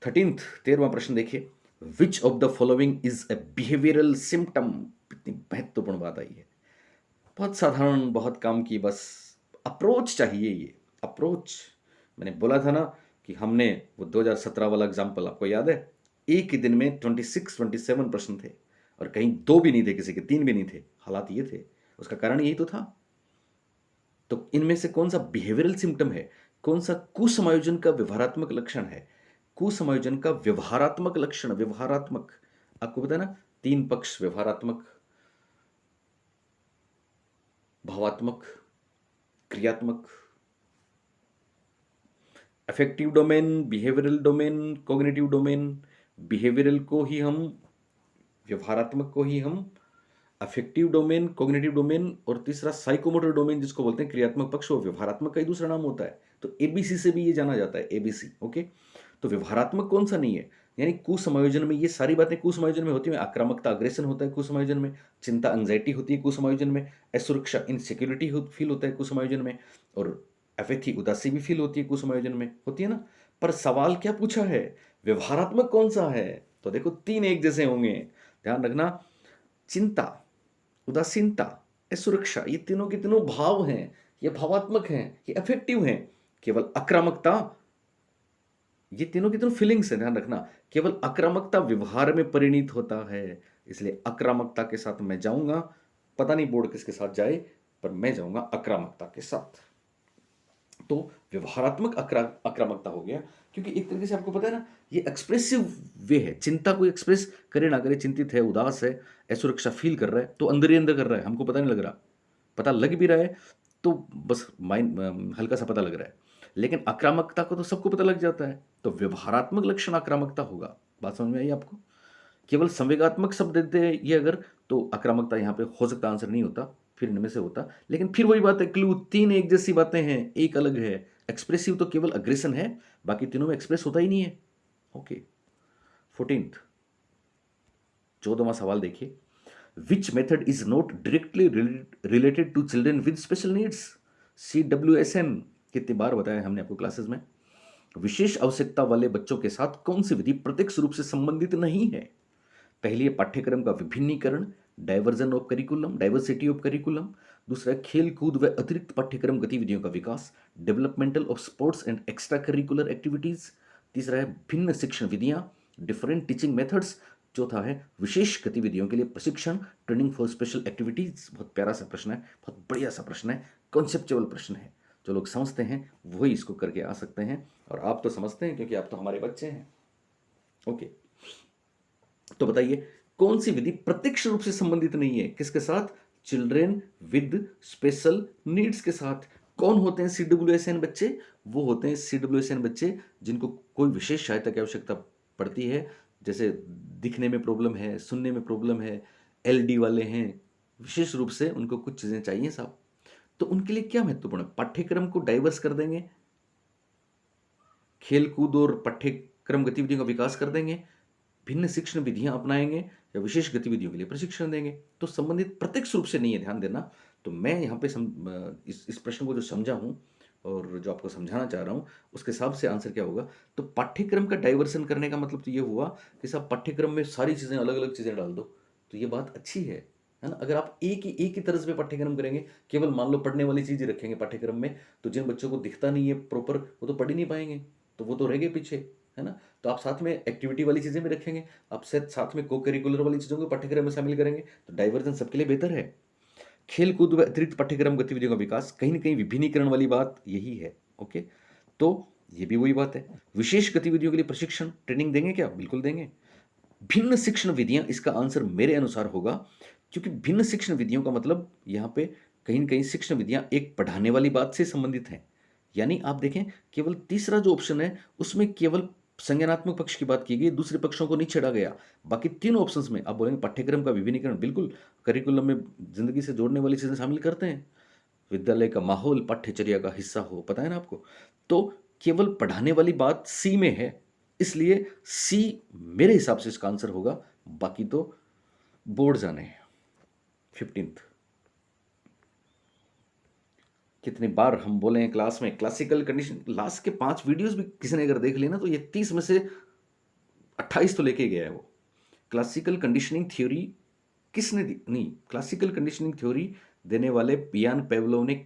13वां प्रश्न देखिए। Which of the following is a behavioural symptom. कितनी महत्वपूर्ण बात आई है, बहुत साधारण, बहुत काम की, बस अप्रोच चाहिए। ये अप्रोच, मैंने बोला था ना कि हमने वो 2017 वाला एग्जाम्पल आपको याद है, एक ही दिन में 26-27 प्रश्न थे और कहीं 2 भी नहीं थे, किसी के 3 भी नहीं थे। हालात ये थे, उसका कारण यही तो था। तो इनमें से कौन सा बिहेवियरल सिम्टम है, कौन सा कुसमायोजन का व्यवहारात्मक लक्षण है? कुसमायोजन का व्यवहारात्मक लक्षण, व्यवहारात्मक, आपको पता है ना, 3 पक्ष, व्यवहारात्मक, भावात्मक, क्रियात्मक, affective domain, behavioural domain, cognitive domain. Behavioural को ही हम, व्यवहारात्मक को ही हम अफेक्टिव डोमेन, कॉग्निटिव डोमेन, और तीसरा साइकोमोटर डोमेन जिसको बोलते हैं क्रियात्मक पक्ष, वो व्यवहारात्मक का ही दूसरा नाम होता है। तो एबीसी से भी ये जाना जाता है, एबीसी। ओके, तो व्यवहारात्मक कौन सा नहीं है, यानी कुसमायोजन में ये सारी बातें कुसमायोजन में होती है। आक्रामकता, अग्रेशन होता है कुसमायोजन में, चिंता, एंजाइटी होती है कुसमायोजन में, असुरक्षा, इनसिक्योरिटी फील होता है कुसमायोजन में, और एपेथी, उदासी भी फील होती है कुसमायोजन में, होती है ना। पर सवाल क्या पूछा है, व्यवहारात्मक कौन सा है? तो देखो 3 एक जैसे होंगे, ध्यान रखना। चिंता, उदासीनता, असुरक्षा, ये तीनों के तीनों भाव हैं, ये भावात्मक हैं, ये अफेक्टिव हैं। केवल आक्रामकता, ये तीनों की तीनों फीलिंग्स है, ध्यान रखना। केवल आक्रामकता व्यवहार में परिणित होता है, इसलिए आक्रामकता के साथ मैं जाऊंगा। पता नहीं बोर्ड किसके साथ जाए, पर मैं जाऊंगा आक्रामकता के साथ। तो व्यवहारात्मक आक्रामकता हो गया, क्योंकि एक तरीके से आपको पता है ना, ये एक्सप्रेसिव वे है। चिंता को एक्सप्रेस करे ना करे, चिंतित है, उदास है, असुरक्षा फील कर रहा है, तो अंदर ही अंदर कर रहा है, हमको पता नहीं लग रहा। पता लग भी रहा है तो बस माइंड हल्का सा पता लग रहा है, लेकिन आक्रामकता को तो सबको पता लग जाता है, तो व्यवहारात्मक लक्षण आक्रामकता होगा। बात समझ में आई आपको? केवल संवेगात्मक शब्द देते हैं ये अगर, तो आक्रामकता यहाँ पे हो सकता आंसर नहीं होता, फिर इनमें से होता। लेकिन फिर वही बात है, क्लू तीन एक जैसी बातें हैं, एक अलग है। एक्सप्रेसिव तो केवल अग्रेशन है, बाकी तीनों में एक्सप्रेस होता ही नहीं है। ओके, 14th 14वां सवाल देखिए, which method is not directly related to children with special needs? CWSN कितनी बार बताया हमने आपको क्लासेस में। विशेष आवश्यकता वाले बच्चों के साथ कौन सी विधि प्रत्यक्ष रूप से संबंधित नहीं है? पहली है पाठ्यक्रम का विभिन्नीकरण, diversion of curriculum, diversity of curriculum. दूसरा है खेल कूद व अतिरिक्त पाठ्यक्रम गतिविधियों का विकास, developmental of sports and extra curricular activities. तीसरा है भिन्न शिक्षण विधियां, डिफरेंट टीचिंग मेथड्स। चौथा है विशेष गतिविधियों के लिए प्रशिक्षण, ट्रेनिंग फॉर स्पेशल एक्टिविटीज। बहुत प्यारा सा प्रश्न है, बहुत बढ़िया सा प्रश्न है, कॉन्सेप्चुअल प्रश्न है। जो लोग समझते हैं वही इसको करके आ सकते हैं, और आप तो समझते हैं क्योंकि आप तो हमारे बच्चे हैं। ओके, तो बताइए कौन सी विधि प्रत्यक्ष रूप से संबंधित नहीं है? किसके साथ? चिल्ड्रेन विद स्पेशल नीड्स के साथ। कौन होते हैं CWSN बच्चे? वो होते हैं CWSN बच्चे जिनको कोई विशेष सहायता की आवश्यकता पड़ती है, जैसे दिखने में प्रॉब्लम है, सुनने में प्रॉब्लम है, LD वाले हैं, विशेष रूप से उनको कुछ चीज़ें चाहिए साहब। तो उनके लिए क्या महत्वपूर्ण है? पाठ्यक्रम को डाइवर्स कर देंगे, खेल कूद और पाठ्यक्रम गतिविधियों का विकास कर देंगे, भिन्न शिक्षण विधियां अपनाएंगे, या विशेष गतिविधियों के लिए प्रशिक्षण देंगे, तो संबंधित प्रत्यक्ष रूप से नहीं है, ध्यान देना। तो मैं यहाँ पे इस प्रश्न को जो समझा हूँ और जो आपको समझाना चाह रहा हूँ, उसके हिसाब से आंसर क्या होगा? तो पाठ्यक्रम का डाइवर्सन करने का मतलब तो ये हुआ कि साहब पाठ्यक्रम में सारी चीज़ें, अलग अलग चीज़ें डाल दो, तो ये बात अच्छी है ना। अगर आप एक ही तरह से पाठ्यक्रम करेंगे, केवल मान लो पढ़ने वाली चीज़ ही रखेंगे पाठ्यक्रम में, तो जिन बच्चों को दिखता नहीं है प्रॉपर, वो तो पढ़ ही नहीं पाएंगे, तो वो तो रह गए पीछे, है ना। तो आप साथ में एक्टिविटी वाली चीज़ें भी रखेंगे, आप साथ में को करिकुलर वाली चीज़ों को पाठ्यक्रम में शामिल करेंगे, तो डाइवर्जन सबके लिए बेहतर है। खेल कूद व अतिरिक्त पाठ्यक्रम गतिविधियों का विकास, कहीं ना कहीं विभिन्नीकरण वाली बात यही है। ओके, तो ये भी वही बात है। विशेष गतिविधियों के लिए प्रशिक्षण, ट्रेनिंग देंगे क्या? बिल्कुल देंगे। भिन्न शिक्षण विधियां, इसका आंसर मेरे अनुसार होगा, क्योंकि भिन्न शिक्षण विधियों का मतलब यहाँ पे कहीं ना कहीं शिक्षण विधियां एक पढ़ाने वाली बात से संबंधित हैं। यानी आप देखें, केवल तीसरा जो ऑप्शन है उसमें केवल संज्ञानात्मक पक्ष की बात की गई, दूसरे पक्षों को नहीं छेड़ा गया। बाकी तीनों ऑप्शंस में आप बोलेंगे पाठ्यक्रम का विभिन्नीकरण, बिल्कुल करिकुलम में जिंदगी से जोड़ने वाली चीज़ें शामिल करते हैं, विद्यालय का माहौल पाठ्यचर्या का हिस्सा हो, पता है ना आपको। तो केवल पढ़ाने वाली बात सी में है, इसलिए सी मेरे हिसाब से इसका आंसर होगा, बाकी तो बोर्ड जाने। 15th, कितनी बार हम बोले हैं क्लास में, क्लासिकल कंडीशन, लास्ट के 5 वीडियोस भी किसी ने अगर देख लेना तो ये 30 में से 28 तो लेके गया है वो। क्लासिकल कंडीशनिंग थ्योरी किसने दी? नहीं, क्लासिकल कंडीशनिंग थ्योरी देने वाले पियान पेवलोव ने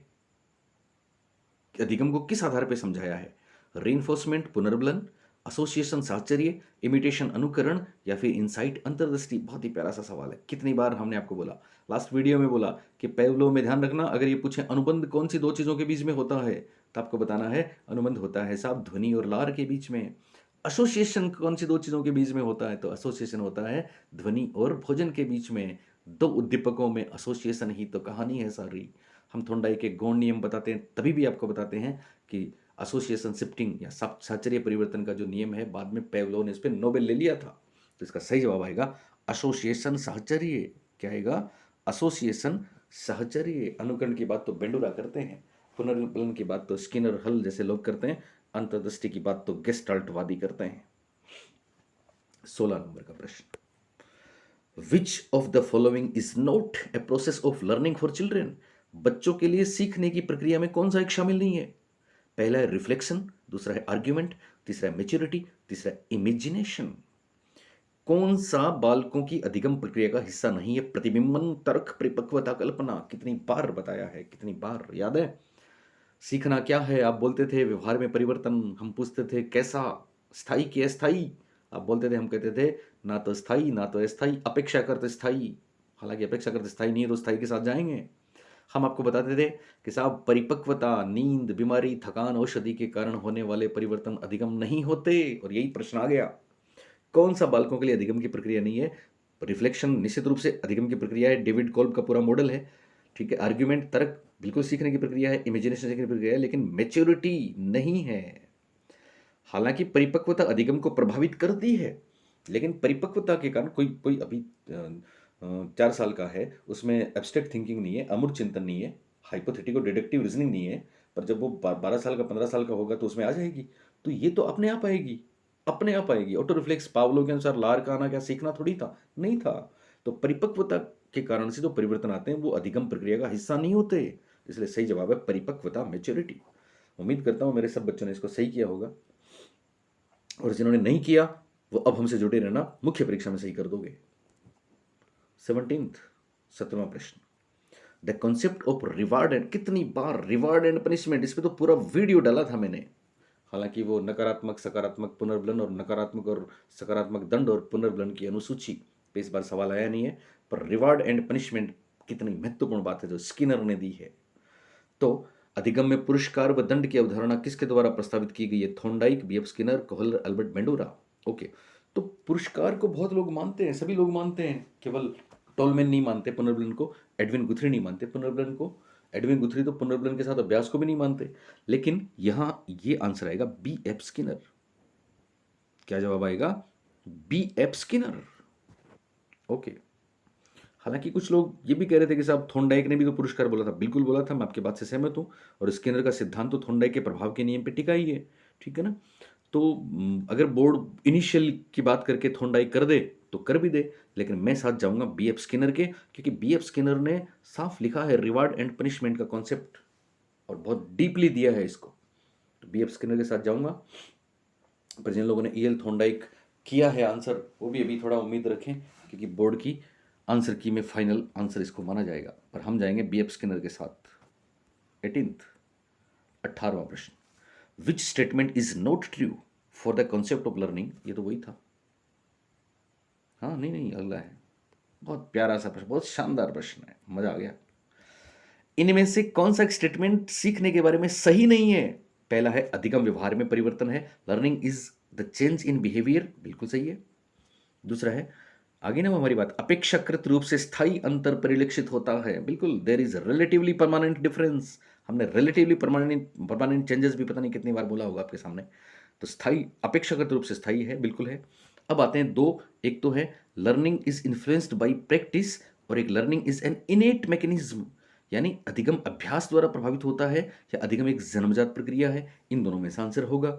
अधिगम को किस आधार पर समझाया है? रीइंफोर्समेंट पुनर्बलन, एसोसिएशन साहचर्य, इमिटेशन अनुकरण, या फिर इनसाइट अंतर्दृष्टि। बहुत ही प्यारा सा सवाल है। कितनी बार हमने आपको बोला, लास्ट वीडियो में बोला कि पेवलोव में ध्यान रखना, अगर ये पूछे अनुबंध कौन सी दो चीज़ों के बीच में होता है, तो आपको बताना है अनुबंध होता है साहब ध्वनि और लार के बीच में। एसोसिएशन कौन सी दो चीज़ों के बीच में होता है, तो एसोसिएशन होता है ध्वनि और भोजन के बीच में। दो उद्दीपकों में एसोसिएशन ही तो कहानी है सारी। हम थोंडाई के गौण नियम बताते हैं, तभी भी आपको बताते हैं कि एसोसिएशन शिफ्टिंग या साहचर्य परिवर्तन का जो नियम है, बाद में पेवलोव ने इस पर नोबेल ले लिया था। तो इसका सही जवाब आएगा एसोसिएशन साहचर्य। क्या आएगा? एसोसिएशन साहचर्य। अनुकरण की बात तो बेंडुरा करते हैं, पुनर्बलन की बात तो स्किनर हल जैसे लोग करते हैं, अंतर्दृष्टि की बात तो गेस्टाल्टवादी करते हैं। 16 नंबर का प्रश्न, which of the following is not a process of learning for children? बच्चों के लिए सीखने की प्रक्रिया में कौन सा एक शामिल नहीं है? पहला है रिफ्लेक्शन, दूसरा है आर्ग्यूमेंट, तीसरा है मेच्योरिटी, तीसरा है इमेजिनेशन। कौन सा बालकों की अधिगम प्रक्रिया का हिस्सा नहीं है? प्रतिबिंबन, तर्क, परिपक्वता, कल्पना। कितनी बार बताया है, कितनी बार याद है। सीखना क्या है? आप बोलते थे व्यवहार में परिवर्तन, हम पूछते थे कैसा, स्थायी कि अस्थायी, आप बोलते थे, हम कहते थे ना तो स्थायी ना तो अस्थायी, अपेक्षा करते स्थायी, हालांकि अपेक्षा करते स्थायी नहीं है तो स्थायी के साथ जाएंगे। हम आपको बताते थे कि साहब परिपक्वता, नींद, बीमारी, थकान, औषधि के कारण होने वाले परिवर्तन अधिगम नहीं होते, और यही प्रश्न आ गया। कौन सा बालकों के लिए अधिगम की प्रक्रिया नहीं है? रिफ्लेक्शन निश्चित रूप से अधिगम की प्रक्रिया है, डेविड कोल्ब का पूरा मॉडल है। ठीक है, आर्ग्यूमेंट, तर्क बिल्कुल सीखने की प्रक्रिया है, इमेजिनेशन सीखने की प्रक्रिया है, लेकिन मैच्योरिटी नहीं है। हालांकि परिपक्वता अधिगम को प्रभावित करती है, लेकिन परिपक्वता के कारण कोई कोई अभी 4 साल का है, उसमें एब्स्ट्रैक्ट थिंकिंग नहीं है, अमूर्त चिंतन नहीं है, हाइपोथेटिकल डिडक्टिव रीजनिंग नहीं है, पर जब वो 12 साल का 15 साल का होगा तो उसमें आ जाएगी। तो ये तो अपने आप आएगी, अपने आप आएगी। ऑटो रिफ्लेक्स पावलो के अनुसार लार का आना क्या सीखना थोड़ी था, नहीं था। तो परिपक्वता के कारण से जो परिवर्तन आते हैं वो अधिगम प्रक्रिया का हिस्सा नहीं होते। इसलिए सही जवाब है परिपक्वता, मेच्योरिटी। उम्मीद करता हूँ मेरे सब बच्चों ने इसको सही किया होगा, और जिन्होंने नहीं किया वो अब हमसे जुड़े रहना, मुख्य परीक्षा में सही कर दोगे। 17th 17वां प्रश्न, the concept of reward and, कितनी बार रिवार्ड एंड पनिशमेंट, इस पे तो पूरा वीडियो डाला था मैंने। हालांकि वो नकारात्मक सकारात्मक पुनर्बलन और नकारात्मक और सकारात्मक दंड और पुनर्बलन की अनुसूची पे इस बार सवाल आया नहीं है, पर रिवार्ड एंड पनिशमेंट कितनी महत्वपूर्ण बात है जो स्किनर ने दी है। तो अधिगम में पुरस्कार व दंड की अवधारणा किसके द्वारा प्रस्तावित की गई है? Thorndike, BF Skinner, Kohler, Albert Bandura. Okay, तो पुरस्कार को बहुत लोग मानते हैं, सभी लोग मानते हैं, केवल टोलमैन नहीं मानते पुनर्बलन को, एडविन गुथरी नहीं मानते पुनर्बलन को। एडविन गुथरी तो पुनर्बलन के साथ अभ्यास को भी नहीं मानते। लेकिन यहां ये आंसर आएगा बी एफ स्किनर। क्या जवाब आएगा? B F Skinner. ओके। हालांकि कुछ लोग ये भी कह रहे थे कि साहब थॉर्नडाइक ने भी तो पुरस्कार बोला था। बिल्कुल बोला था, मैं आपकी बात से सहमत हूँ। और स्किनर का सिद्धांत तो थॉर्नडाइक के प्रभाव के नियम पे टिका ही है, ठीक है ना। तो अगर बोर्ड इनिशियल की बात करके थॉर्नडाइक कर दे तो कर भी दे, लेकिन मैं साथ जाऊंगा बी एफ स्किनर के, क्योंककि बी एफ स्किनर ने साफ लिखा है रिवार्ड एंड पनिशमेंट का कॉन्सेप्ट, और बहुत डीपली दिया है इसको। तो बी एफ स्किनर के साथ जाऊंगा। पर जिन लोगों ने ई एल थॉर्नडाइक किया है आंसर, वो भी अभी थोड़ा उम्मीद रखें, क्योंकि बोर्ड की आंसर की में फाइनल आंसर इसको माना जाएगा। पर हम जाएंगे बी एफ स्किनर के साथ। 18th 18वां प्रश्न, विच statement is not true for the concept of learning. ये तो वही था। हाँ, नहीं नहीं, अगला है। बहुत प्यारा सा प्रश्न, बहुत शानदार प्रश्न है, मजा आ गया। इनमें से कौन सा स्टेटमेंट सीखने के बारे में सही नहीं है? पहला है अधिगम व्यवहार में परिवर्तन है, learning is the change in behaviour, बिल्कुल सही है। दूसरा है, आगे ना वो हमारी बात, अपेक्षाकृत रूप से स्थायी अंतर परिलक्षित होता है, बिल्कुल, there is relatively permanent difference. हमने रिलेटिवली परमानेंट परमानेंट चेंजेस भी पता नहीं कितनी बार बोला होगा आपके सामने। तो स्थायी, अपेक्षाकृत रूप से स्थायी है, बिल्कुल है। अब आते हैं दो, एक तो है learning is influenced by practice, और एक लर्निंग इज एन इनेट मैकेनिज्म, यानी अधिगम अभ्यास द्वारा प्रभावित होता है या अधिगम एक जन्मजात प्रक्रिया है। इन दोनों में से आंसर होगा।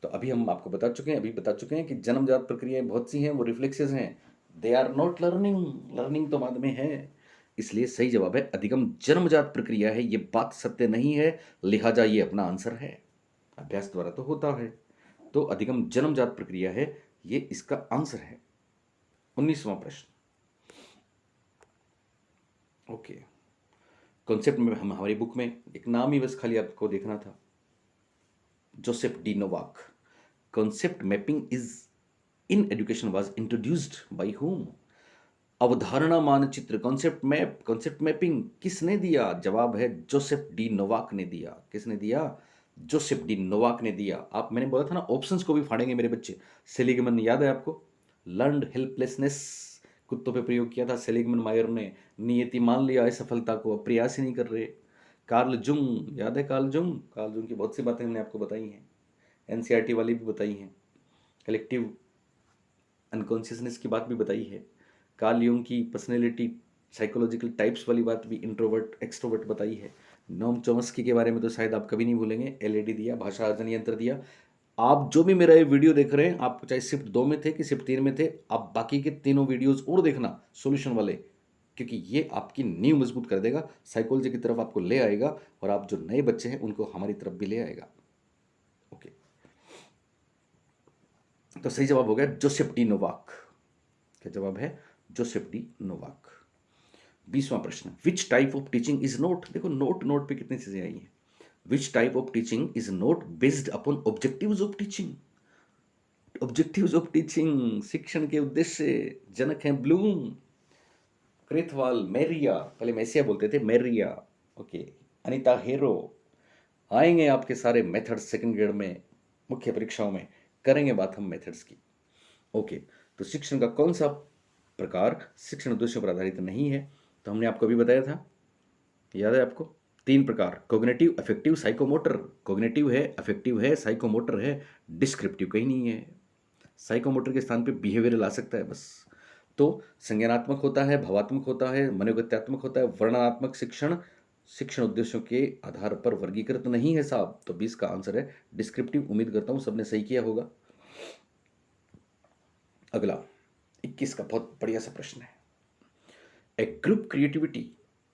तो अभी हम आपको बता चुके हैं, अभी बता चुके हैं कि जन्मजात प्रक्रियाएं बहुत सी हैं, वो रिफ्लेक्सेस हैं, they are not learning, learning तो बाद में है। इसलिए सही जवाब है अधिगम जन्मजात प्रक्रिया है, ये बात सत्य नहीं है, लिहाजा ये अपना आंसर है। अभ्यास द्वारा तो होता है, तो अधिगम जन्मजात प्रक्रिया है, ये इसका आंसर है। 19वां प्रश्न, ओके। कॉन्सेप्ट में हम हमारी बुक में एक नाम ही बस खाली आपको देखना था, Joseph D Novak. Concept mapping is in education was introduced by whom? अवधारणा मानचित्र, कॉन्सेप्ट मैपिंग किसने दिया? जवाब है जोसेफ डी नोवाक ने दिया। किसने दिया? जोसेफ डी नोवाक ने दिया। आप, मैंने बोला था ना ऑप्शंस को भी फाड़ेंगे मेरे बच्चे। सेलिगमन याद है आपको? लर्नड हेल्पलेसनेस कुत्तों पे प्रयोग किया था सेलिगमन मायर ने। नियति मान लिया असफलता को, अब प्रयास ही नहीं कर रहे। कार्ल जुंग, याद है कार्ल जुंग? कार्ल जुंग की बहुत सी बातें हमने आपको बताई हैं, एनसीईआरटी वाली भी बताई हैं, कलेक्टिव अनकॉन्शियसनेस की बात भी बताई है, कार्ल यूंग की पर्सनैलिटी साइकोलॉजिकल टाइप्स वाली बात भी, इंट्रोवर्ट एक्सट्रोवर्ट बताई है। नोम चॉम्स्की के बारे में तो शायद आप कभी नहीं भूलेंगे, एलएडी दिया, भाषा अर्जन यंत्र दिया। आप जो भी मेरा ये वीडियो देख रहे हैं, आप चाहे शिफ्ट 2 में थे कि शिफ्ट 3 में थे, आप बाकी के तीनों वीडियोस और देखना सॉल्यूशन वाले, क्योंकि ये आपकी नींव मजबूत कर देगा, साइकोलॉजी की तरफ आपको ले आएगा, और आप जो नए बच्चे हैं उनको हमारी तरफ भी ले आएगा। ओके, तो सही जवाब हो गया जोसेफ डी नोवाक। क्या जवाब है? Joseph D Novak. 20वां प्रश्न, which type of teaching is not. देखो नोट, नोट पे कितनी चीजें आई हैं। Which type of teaching is not based upon objectives of teaching. Objectives of teaching, शिक्षण के उद्देश्य, जनक हैं ब्लूम, क्रेथवाल, मेरिया, पहले मैसिया बोलते थे, मेरिया, ओके, अनिता हेरो। आएंगे आपके सारे मेथड्स सेकंड ग्रेड में, मुख्य परीक्षाओं में करेंगे बात हम मेथड्स की। ओके, तो शिक्षण का कौन सा प्रकार शिक्षण उद्देश्यों पर आधारित नहीं है? तो हमने आपको अभी बताया था याद है आपको? 3 प्रकार, कॉग्निटिव, अफेक्टिव, साइकोमोटर। कॉग्निटिव है, अफेक्टिव है, साइकोमोटर है, डिस्क्रिप्टिव कहीं नहीं है। साइकोमोटर के स्थान पे बिहेवियरल आ सकता है बस। तो संज्ञानात्मक होता है, भावात्मक होता है, मनोगत्यात्मक होता है, वर्णनात्मक शिक्षण शिक्षण उद्देश्यों के आधार पर वर्गीकृत नहीं है साहब। तो 20 का आंसर है डिस्क्रिप्टिव। उम्मीद करता हूं सबने सही किया होगा। अगला 21 का बहुत बढ़िया सा प्रश्न है। A group creativity,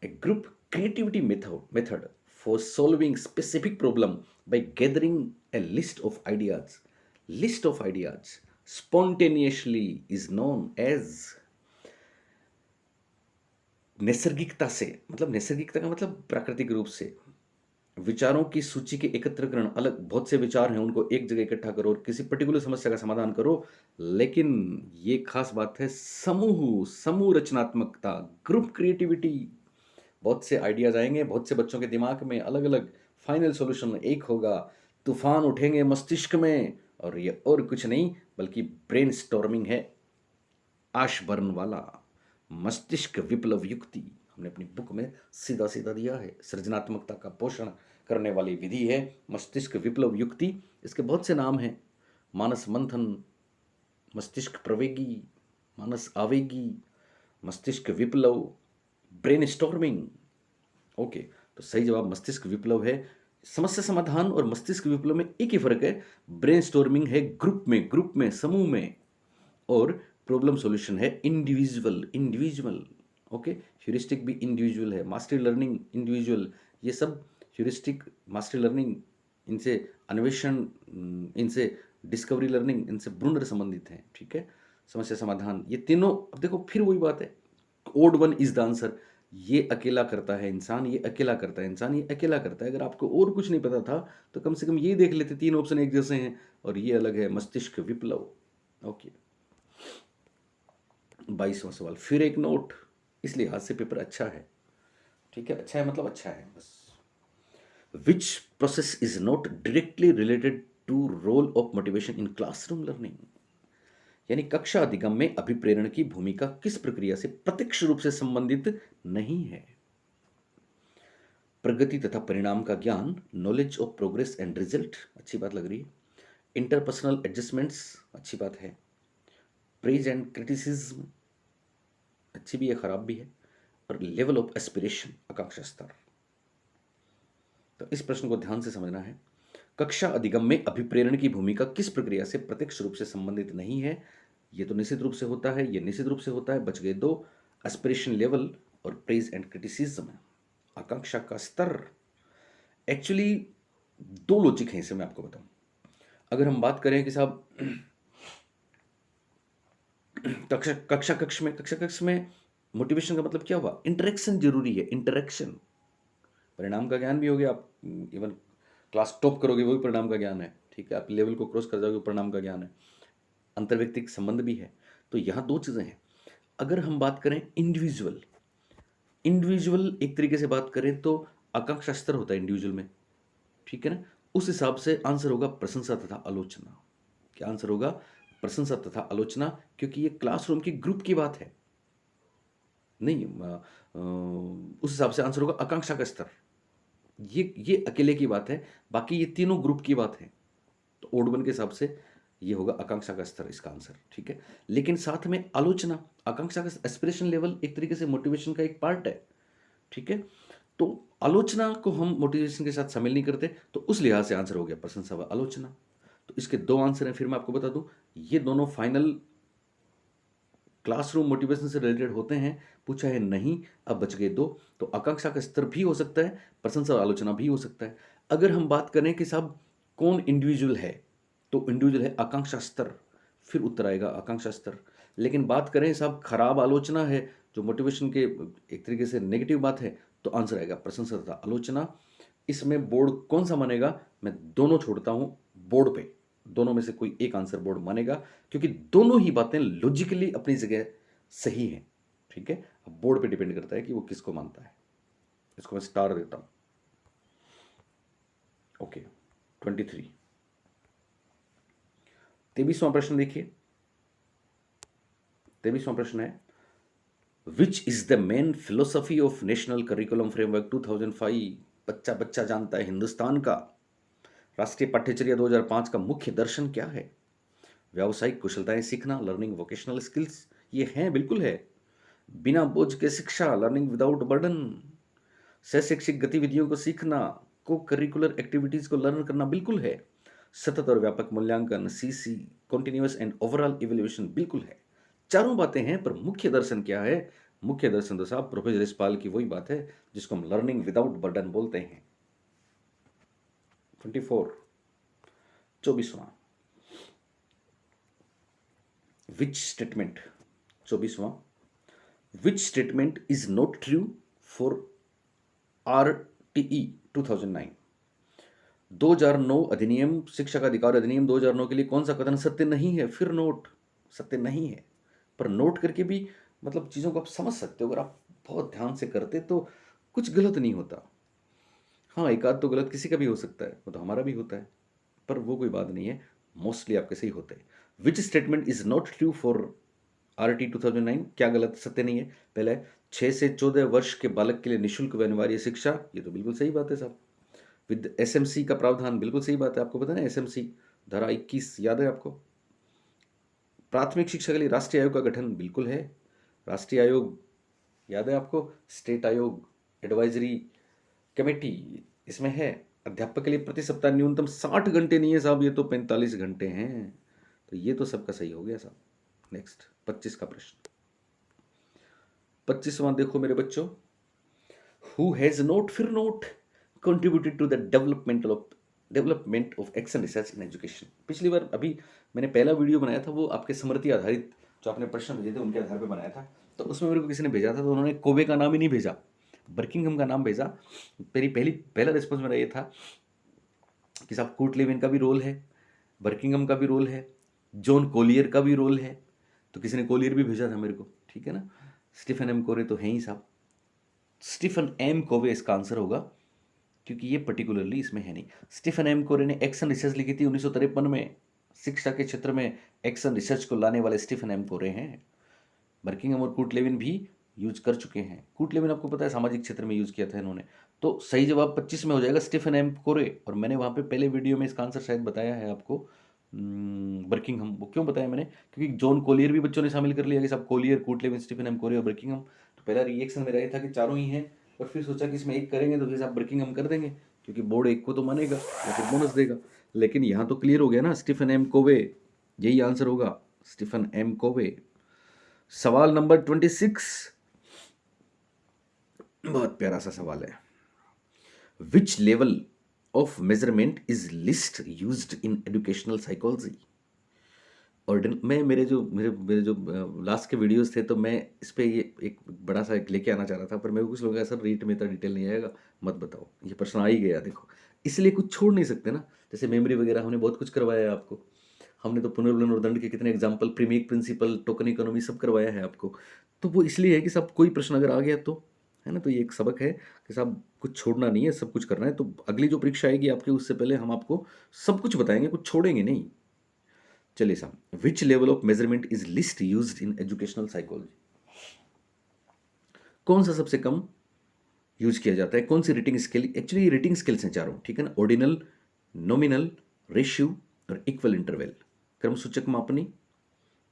a group creativity method for solving specific problem by gathering a list of ideas. List of ideas spontaneously is known as नैसर्गिकता से, मतलब नैसर्गिकता का मतलब प्राकृतिक रूप से विचारों की सूची के एकत्रीकरण, अलग बहुत से विचार हैं उनको एक जगह इकट्ठा करो और किसी पर्टिकुलर समस्या का समाधान करो। लेकिन ये खास बात है, समूह समूह रचनात्मकता, ग्रुप क्रिएटिविटी। बहुत से आइडियाज आएंगे बहुत से बच्चों के दिमाग में, अलग अलग, फाइनल सॉल्यूशन एक होगा, तूफान उठेंगे मस्तिष्क में, और ये और कुछ नहीं बल्कि ब्रेनस्टॉर्मिंग है। आशबर्न वाला मस्तिष्क विप्लव युक्ति हमने अपनी बुक में सीधा सीधा दिया है। सृजनात्मकता का पोषण करने वाली विधि है मस्तिष्क विप्लव युक्ति। इसके बहुत से नाम हैं, मानस मंथन, मस्तिष्क प्रवेगी, मानस आवेगी, मस्तिष्क विप्लव, ब्रेन स्टॉर्मिंग। ओके, तो सही जवाब मस्तिष्क विप्लव है। समस्या समाधान और मस्तिष्क विप्लव में एक ही फर्क है, ब्रेन स्टॉर्मिंग है ग्रुप में समूह में, और प्रॉब्लम सॉल्यूशन है इंडिविजुअल इंडिविजुअल। ओके, ह्यूरिस्टिक भी इंडिविजुअल है, मास्टरी लर्निंग इंडिविजुअल। ये सब ह्यूरिस्टिक, मास्टरी लर्निंग, इनसे अन्वेषण, इनसे डिस्कवरी लर्निंग, इनसे भ्रूण संबंधित हैं। ठीक है, समस्या समाधान ये तीनों। अब देखो फिर वही बात है, odd one is the answer. ये अकेला करता है इंसान, ये अकेला करता है इंसान, ये अकेला करता है। अगर आपको और कुछ नहीं पता था तो कम से कम ये देख लेते, 3 ऑप्शन एक जैसे हैं और ये अलग है, मस्तिष्क विप्लव। ओके, 22वां सवाल, फिर एक नोट, इसलिए हाथ से पेपर अच्छा है। ठीक है, अच्छा है मतलब अच्छा है बस। Which process is not directly related to role of motivation in classroom learning. यानी कक्षा अधिगम में अभिप्रेरण की भूमिका किस प्रक्रिया से प्रत्यक्ष रूप से संबंधित नहीं है। प्रगति तथा परिणाम का ज्ञान, knowledge of progress and result, अच्छी बात लग रही है। इंटरपर्सनल एडजस्टमेंट्स, अच्छी बात है। प्रेज एंड क्रिटिसिज्म, अच्छी भी है खराब भी है। और लेवल ऑफ एस्पिरेशन, आकांक्षा स्तर। तो इस प्रश्न को ध्यान से समझना है। कक्षा अधिगम में अभिप्रेरण की भूमिका किस प्रक्रिया से प्रत्यक्ष रूप से संबंधित नहीं है। ये तो निश्चित रूप से होता है, ये निश्चित रूप से होता है। बच गए 2, एस्पिरेशन लेवल और प्रेज एंड क्रिटिसिज्म, आकांक्षा का स्तर। एक्चुअली 2 लॉजिक हैं इसे, मैं आपको बताऊं। अगर हम बात करें कि साहब कक्षा कक्ष में मोटिवेशन का मतलब क्या हुआ, इंटरेक्शन जरूरी है, इंटरेक्शन। परिणाम का ज्ञान भी हो गया, आप इवन क्लास टॉप करोगे वही परिणाम का ज्ञान है। ठीक है, आप लेवल को क्रॉस कर जाओगे परिणाम का ज्ञान है। अंतर्व्यक्तिक संबंध भी है। तो यहाँ 2 चीज़ें हैं। अगर हम बात करें इंडिविजुअल, इंडिविजुअल एक तरीके से बात करें तो आकांक्षा स्तर होता है इंडिविजुअल में। ठीक है ना, उस हिसाब से आंसर होगा प्रशंसा तथा आलोचना। क्या आंसर होगा, प्रशंसा तथा आलोचना, क्योंकि ये क्लासरूम की ग्रुप की बात है। नहीं, उस हिसाब से आंसर होगा आकांक्षा का स्तर। ये अकेले की बात है, बाकी ये तीनों ग्रुप की बात है। तो ओड वन के हिसाब से ये होगा आकांक्षा का स्तर, इसका आंसर। ठीक है, लेकिन साथ में आलोचना, आकांक्षा का एस्पिरेशन लेवल एक तरीके से मोटिवेशन का एक पार्ट है। ठीक है, तो आलोचना को हम मोटिवेशन के साथ शामिल नहीं करते, तो उस लिहाज से आंसर हो गया प्रशंसा व आलोचना। तो इसके 2 आंसर हैं, फिर मैं आपको बता दूं, ये दोनों फाइनल क्लासरूम मोटिवेशन से रिलेटेड होते हैं। पूछा है नहीं, अब बच गए 2। तो आकांक्षा का स्तर भी हो सकता है, प्रशंसा और आलोचना भी हो सकता है। अगर हम बात करें कि साहब कौन इंडिविजुअल है, तो इंडिविजुअल है आकांक्षा स्तर, फिर उत्तर आएगा आकांक्षा स्तर। लेकिन बात करें साहब खराब आलोचना है, जो मोटिवेशन के एक तरीके से नेगेटिव बात है, तो आंसर आएगा प्रशंसा तथा आलोचना। इसमें बोर्ड कौन सा मानेगा, मैं दोनों छोड़ता हूं बोर्ड पे, दोनों में से कोई एक आंसर बोर्ड मानेगा, क्योंकि दोनों ही बातें लॉजिकली अपनी जगह सही हैं। ठीक है, अब बोर्ड पे डिपेंड करता है कि वो किसको मानता है। इसको मैं स्टार देता हूं। ओके, 23, 23वां प्रश्न देखिए। 23वां प्रश्न है, which is the main philosophy of national curriculum framework 2005? बच्चा बच्चा जानता है हिंदुस्तान का राष्ट्रीय पाठ्यचर्या 2005 का मुख्य दर्शन क्या है? व्यावसायिक कुशलताएं सीखना, लर्निंग वोकेशनल स्किल्स, ये हैं, बिल्कुल है। बिना बोझ के शिक्षा, लर्निंग विदाउट बर्डन, सहशैक्षिक गतिविधियों को सीखना, को करिकुलर एक्टिविटीज को लर्न करना, बिल्कुल है। सतत और व्यापक मूल्यांकन, CC, continuous and overall evaluation, बिल्कुल है। चारों बातें हैं, पर मुख्य दर्शन क्या है? मुख्य दर्शन तो साहब प्रोफेसर यशपाल की वही बात है जिसको हम लर्निंग विदाउट बर्डन बोलते हैं। 24, 24वां, विच स्टेटमेंट, 24वां, which statement is not true for RTE 2009? 2009 अधिनियम, शिक्षा का अधिकार अधिनियम 2009 के लिए कौन सा कथन सत्य नहीं है? फिर नोट, सत्य नहीं है, पर नोट करके भी मतलब चीज़ों को आप समझ सकते हो। अगर आप बहुत ध्यान से करते तो कुछ गलत नहीं होता। हाँ, एक आध तो गलत किसी का भी हो सकता है, वो तो हमारा भी होता है, पर वो कोई बात नहीं है, मोस्टली आपके सही होते हैं। विच statement is not true for RT 2009? क्या गलत, सत्य नहीं है? पहला है 6 से 14 वर्ष के बालक के लिए निःशुल्क व अनिवार्य शिक्षा, ये तो बिल्कुल सही बात है साहब। विद SMC का प्रावधान, बिल्कुल सही बात है, आपको पता है ना SMC धारा 21 याद है आपको? प्राथमिक शिक्षा के लिए राष्ट्रीय आयोग का गठन, बिल्कुल है। राष्ट्रीय आयोग याद है आपको? स्टेट आयोग, एडवाइजरी कमेटी इसमें है। अध्यापक के लिए प्रति सप्ताह न्यूनतम 60 घंटे नहीं है साहब, ये तो 45 घंटे हैं। तो ये तो सबका सही हो गया साहब। नेक्स्ट 25 का प्रश्न, 25वां देखो मेरे बच्चों, हु हैज नोट, फिर not, contributed to the development of action research in education? पिछली बार अभी मैंने पहला वीडियो बनाया था, वो आपके स्मृति आधारित जो आपने प्रश्न भेजे थे उनके आधार पर बनाया था। तो उसमें मेरे को किसी ने भेजा था, तो उन्होंने कोवे का नाम ही नहीं भेजा, बर्किंघम का नाम भेजा। पहला रिस्पॉन्स मेरा ये था कि साहब कूट लेविन का भी रोल है, बर्किंघम का भी रोल है, जॉन कोलियर का भी रोल है। तो किसी ने कोलियर भी भेजा था मेरे को, ठीक है ना। स्टीफन एम कोवे तो है ही साहब, स्टीफन एम कोवे इसका आंसर होगा, क्योंकि ये पर्टिकुलरली इसमें है नहीं। स्टीफन एम कोवे ने एक्शन रिसर्च लिखी थी 1953 में। शिक्षा के क्षेत्र में एक्शन रिसर्च को लाने वाले स्टीफन एम कोवे हैं। बर्किंघम और कूट लेविन भी यूज कर चुके हैं। कूट लेविन आपको पता है सामाजिक क्षेत्र में यूज किया था इन्होंने। तो सही जवाब 25 में हो जाएगा, स्टीफन एम कोवे। और मैंने वहाँ पे पहले वीडियो में इसका आंसर शायद बताया है आपको, बर्किंघम। वो क्यों बताया मैंने? क्योंकि जॉन कोलियर भी बच्चों ने शामिल कर लिया कि साहब कोलियर, कूट लेविन, स्टीफन एम कोवे और बर्किंघम। तो पहला रिएक्शन मेरा ये था कि चारों ही हैं, और फिर सोचा कि इसमें एक करेंगे तो फिर आप बर्किंघम कर देंगे, क्योंकि बोर्ड एक को तो मानेगा या फिर बोनस देगा। लेकिन यहाँ तो क्लियर हो गया ना, स्टीफन एम कोवे यही आंसर होगा, स्टीफन एम कोवे। सवाल नंबर 26, बहुत प्यारा सा सवाल है। विच level of measurement is least used in educational psychology? और मैं मेरे जो लास्ट के वीडियोस थे, तो मैं इस पे ये एक बड़ा सा एक लेके आना चाह रहा था, पर मेरे को कुछ लोग सर रीट में इतना डिटेल नहीं आएगा, मत बताओ। ये प्रश्न आ ही गया देखो, इसलिए कुछ छोड़ नहीं सकते ना। जैसे मेमोरी वगैरह हमने बहुत कुछ करवाया है आपको, हमने तो पुनर्विलन और दंड के कितने एग्जाम्पल, प्रीमेक प्रिंसिपल, टोकन इकोनॉमी सब करवाया है आपको। तो वो इसलिए है कि सब कोई प्रश्न अगर आ गया तो, है ना, तो ये एक सबक है कि साहब कुछ छोड़ना नहीं है, सब कुछ करना है। तो अगली जो परीक्षा आएगी आपके, उससे पहले हम आपको सब कुछ बताएंगे, कुछ छोड़ेंगे नहीं। चलिए साहब, which level of measurement is least used in educational psychology? कौन सा सबसे कम यूज किया जाता है? कौन सी rating scale? Actually rating scales हैं चारों, ठीक है ना। ऑर्डिनल, नॉमिनल, रेशियो और इक्वल इंटरवल। क्रमसूचक मापनी,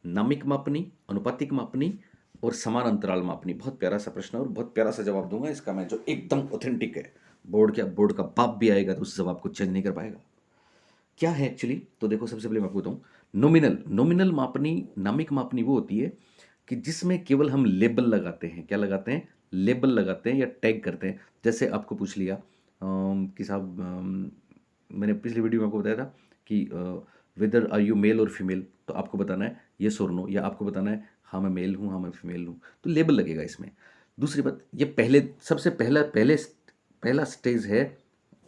नामिक मापनी, अनुपातिक मापनी और समान अंतराल मापनी। बहुत प्यारा सा प्रश्न और बहुत प्यारा सा जवाब दूंगा इसका मैं, जो एकदम ऑथेंटिक है। बोर्ड का बाप भी आएगा तो उस जवाब को चेंज नहीं कर पाएगा। क्या है एक्चुअली? तो देखो, सबसे पहले मैं आपको बताऊँ, नॉमिनल मापनी, नामिक मापनी वो होती है कि जिसमें केवल हम लेबल लगाते हैं। क्या लगाते हैं? लेबल लगाते हैं या टैग करते हैं। जैसे आपको पूछ लिया कि साहब, मैंने पिछली वीडियो में आपको बताया था कि वेदर आर यू मेल और फीमेल, तो आपको बताना है येस और नो, या आपको बताना है हाँ मैं मेल हूँ, हाँ मैं फीमेल हूँ, तो लेबल लगेगा इसमें। दूसरी बात, ये सबसे पहला स्टेज है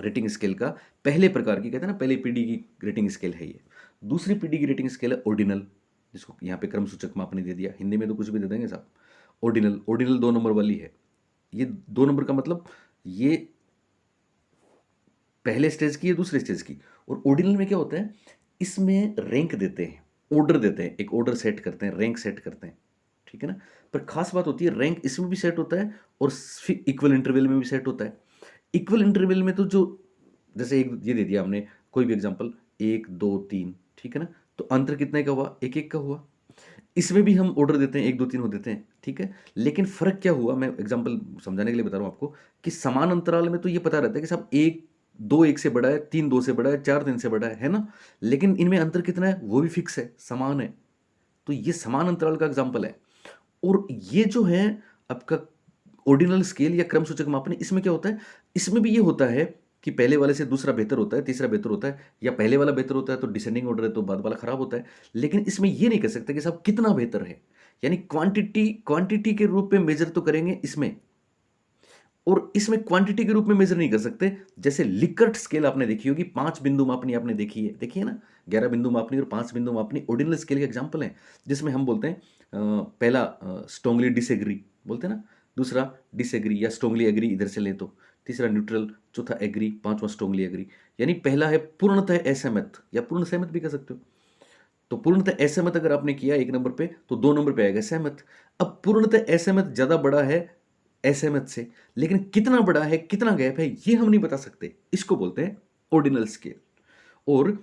रेटिंग स्केल का, पहले प्रकार की, कहते हैं ना पहले पीढ़ी की रेटिंग स्केल है ये। दूसरी पीढ़ी की रेटिंग स्केल है ऑर्डिनल, जिसको यहाँ पे क्रमसूचक मापने दे दिया, हिंदी में तो कुछ भी दे देंगे साहब। ऑर्डिनल 2 नंबर वाली है। ये 2 नंबर का मतलब ये पहले स्टेज की है, दूसरे स्टेज की। और ऑर्डिनल में क्या होता है, इसमें रैंक देते हैं, ऑर्डर देते हैं, एक ऑर्डर सेट करते हैं, रैंक सेट करते हैं, ठीक है ना। पर खास बात होती है रैंक इसमें भी सेट होता है और फिर इक्वल इंटरवल में भी सेट होता है। इक्वल इंटरवल में तो जो जैसे एक ये दे दिया हमने कोई भी एग्जांपल 1 2 3, ठीक है ना, तो अंतर कितने का हुआ, एक एक का हुआ। इसमें भी हम ऑर्डर देते हैं 1 2 3 हो देते हैं, ठीक है। लेकिन फर्क क्या हुआ, मैं एग्जांपल समझाने के लिए बता रहा हूं आपको कि समान अंतराल में तो ये पता रहता है कि साहब 1 2 1 से बड़ा है, 3 2 से बड़ा है, 4 3 से बड़ा है ना। लेकिन इनमें अंतर कितना है वो भी फिक्स है, समान है। तो ये समान अंतराल का एग्जाम्पल है। और ये जो है आपका ऑर्डिनल स्केल या क्रम सूचक मापन, इसमें क्या होता है, इसमें भी ये होता है कि पहले वाले से दूसरा बेहतर होता है, तीसरा बेहतर होता है, या पहले वाला बेहतर होता है तो डिसेंडिंग ऑर्डर है तो बाद वाला खराब होता है। लेकिन इसमें ये नहीं कह सकते कि साहब कितना बेहतर है, यानी क्वांटिटी क्वांटिटी के रूप में मेजर तो करेंगे इसमें, और इसमें क्वांटिटी के रूप में मेजर नहीं कर सकते। जैसे लिकर्ट स्केल आपने देखी होगी, 5 बिंदु मापनी आपने देखी है ना, 11 बिंदु मापनी और 5 बिंदु मापनी ऑर्डिनल स्केल के एग्जांपल हैं, जिसमें हम बोलते हैं पहला स्ट्रांगली डिसएग्री बोलते हैं ना, दूसरा डिसएग्री या स्ट्रांगली एग्री इधर से ले तो, तीसरा न्यूट्रल, चौथा एग्री, पांचवा स्ट्रांगली एग्री। यानी पहला है पूर्णतः असहमत या पूर्ण सहमत भी कह सकते हो। तो पूर्णतः असहमत अगर आपने किया 1 नंबर पे तो 2 नंबर पे आएगा सहमत। अब पूर्णतः असहमत ज्यादा बड़ा है असहमत से, लेकिन कितना बड़ा है कितना गैप है ये हम नहीं बता सकते, इसको बोलते हैं ऑर्डिनल स्केल। और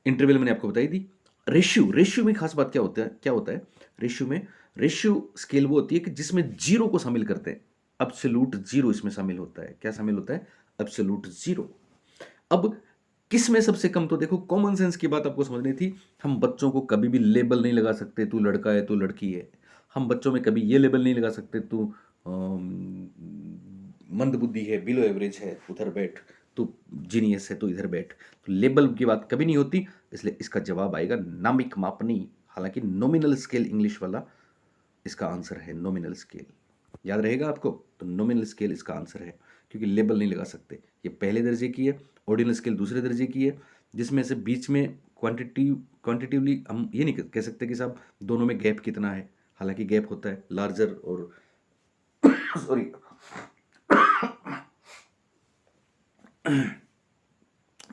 इंटरवल मैंने आपको बताई दी। रेशियो में खास बात क्या होता है रेशियो में, रेशियो स्केल वो होती है कि जिसमें जीरो को शामिल करते हैं, एब्सोल्यूट जीरो इसमें शामिल होता है। क्या शामिल होता है, एब्सोल्यूट जीरो। अब किस में सबसे कम, तो देखो कॉमन सेंस की बात आपको समझनी थी। हम बच्चों को कभी भी लेबल नहीं लगा सकते, तू लड़का है तू लड़की है। हम बच्चों में कभी ये लेबल नहीं लगा सकते, तू मंद बुद्धि है, बिलो एवरेज है, उधर बैठ, तू जीनियस है तो इधर बैठ। तो लेबल की बात कभी नहीं होती, इसलिए इसका जवाब आएगा नामिक मापनी। हालांकि नॉमिनल स्केल इंग्लिश वाला इसका आंसर है, नॉमिनल स्केल याद रहेगा आपको। तो नॉमिनल स्केल इसका आंसर है, क्योंकि लेबल नहीं लगा सकते। ये पहले दर्जे की है, ऑर्डिनल स्केल दूसरे दर्जे की है, जिसमें से बीच में क्वांटिटिवली हम ये नहीं कह सकते कि साहब दोनों में गैप कितना है। हालांकि गैप होता है लार्जर और सॉरी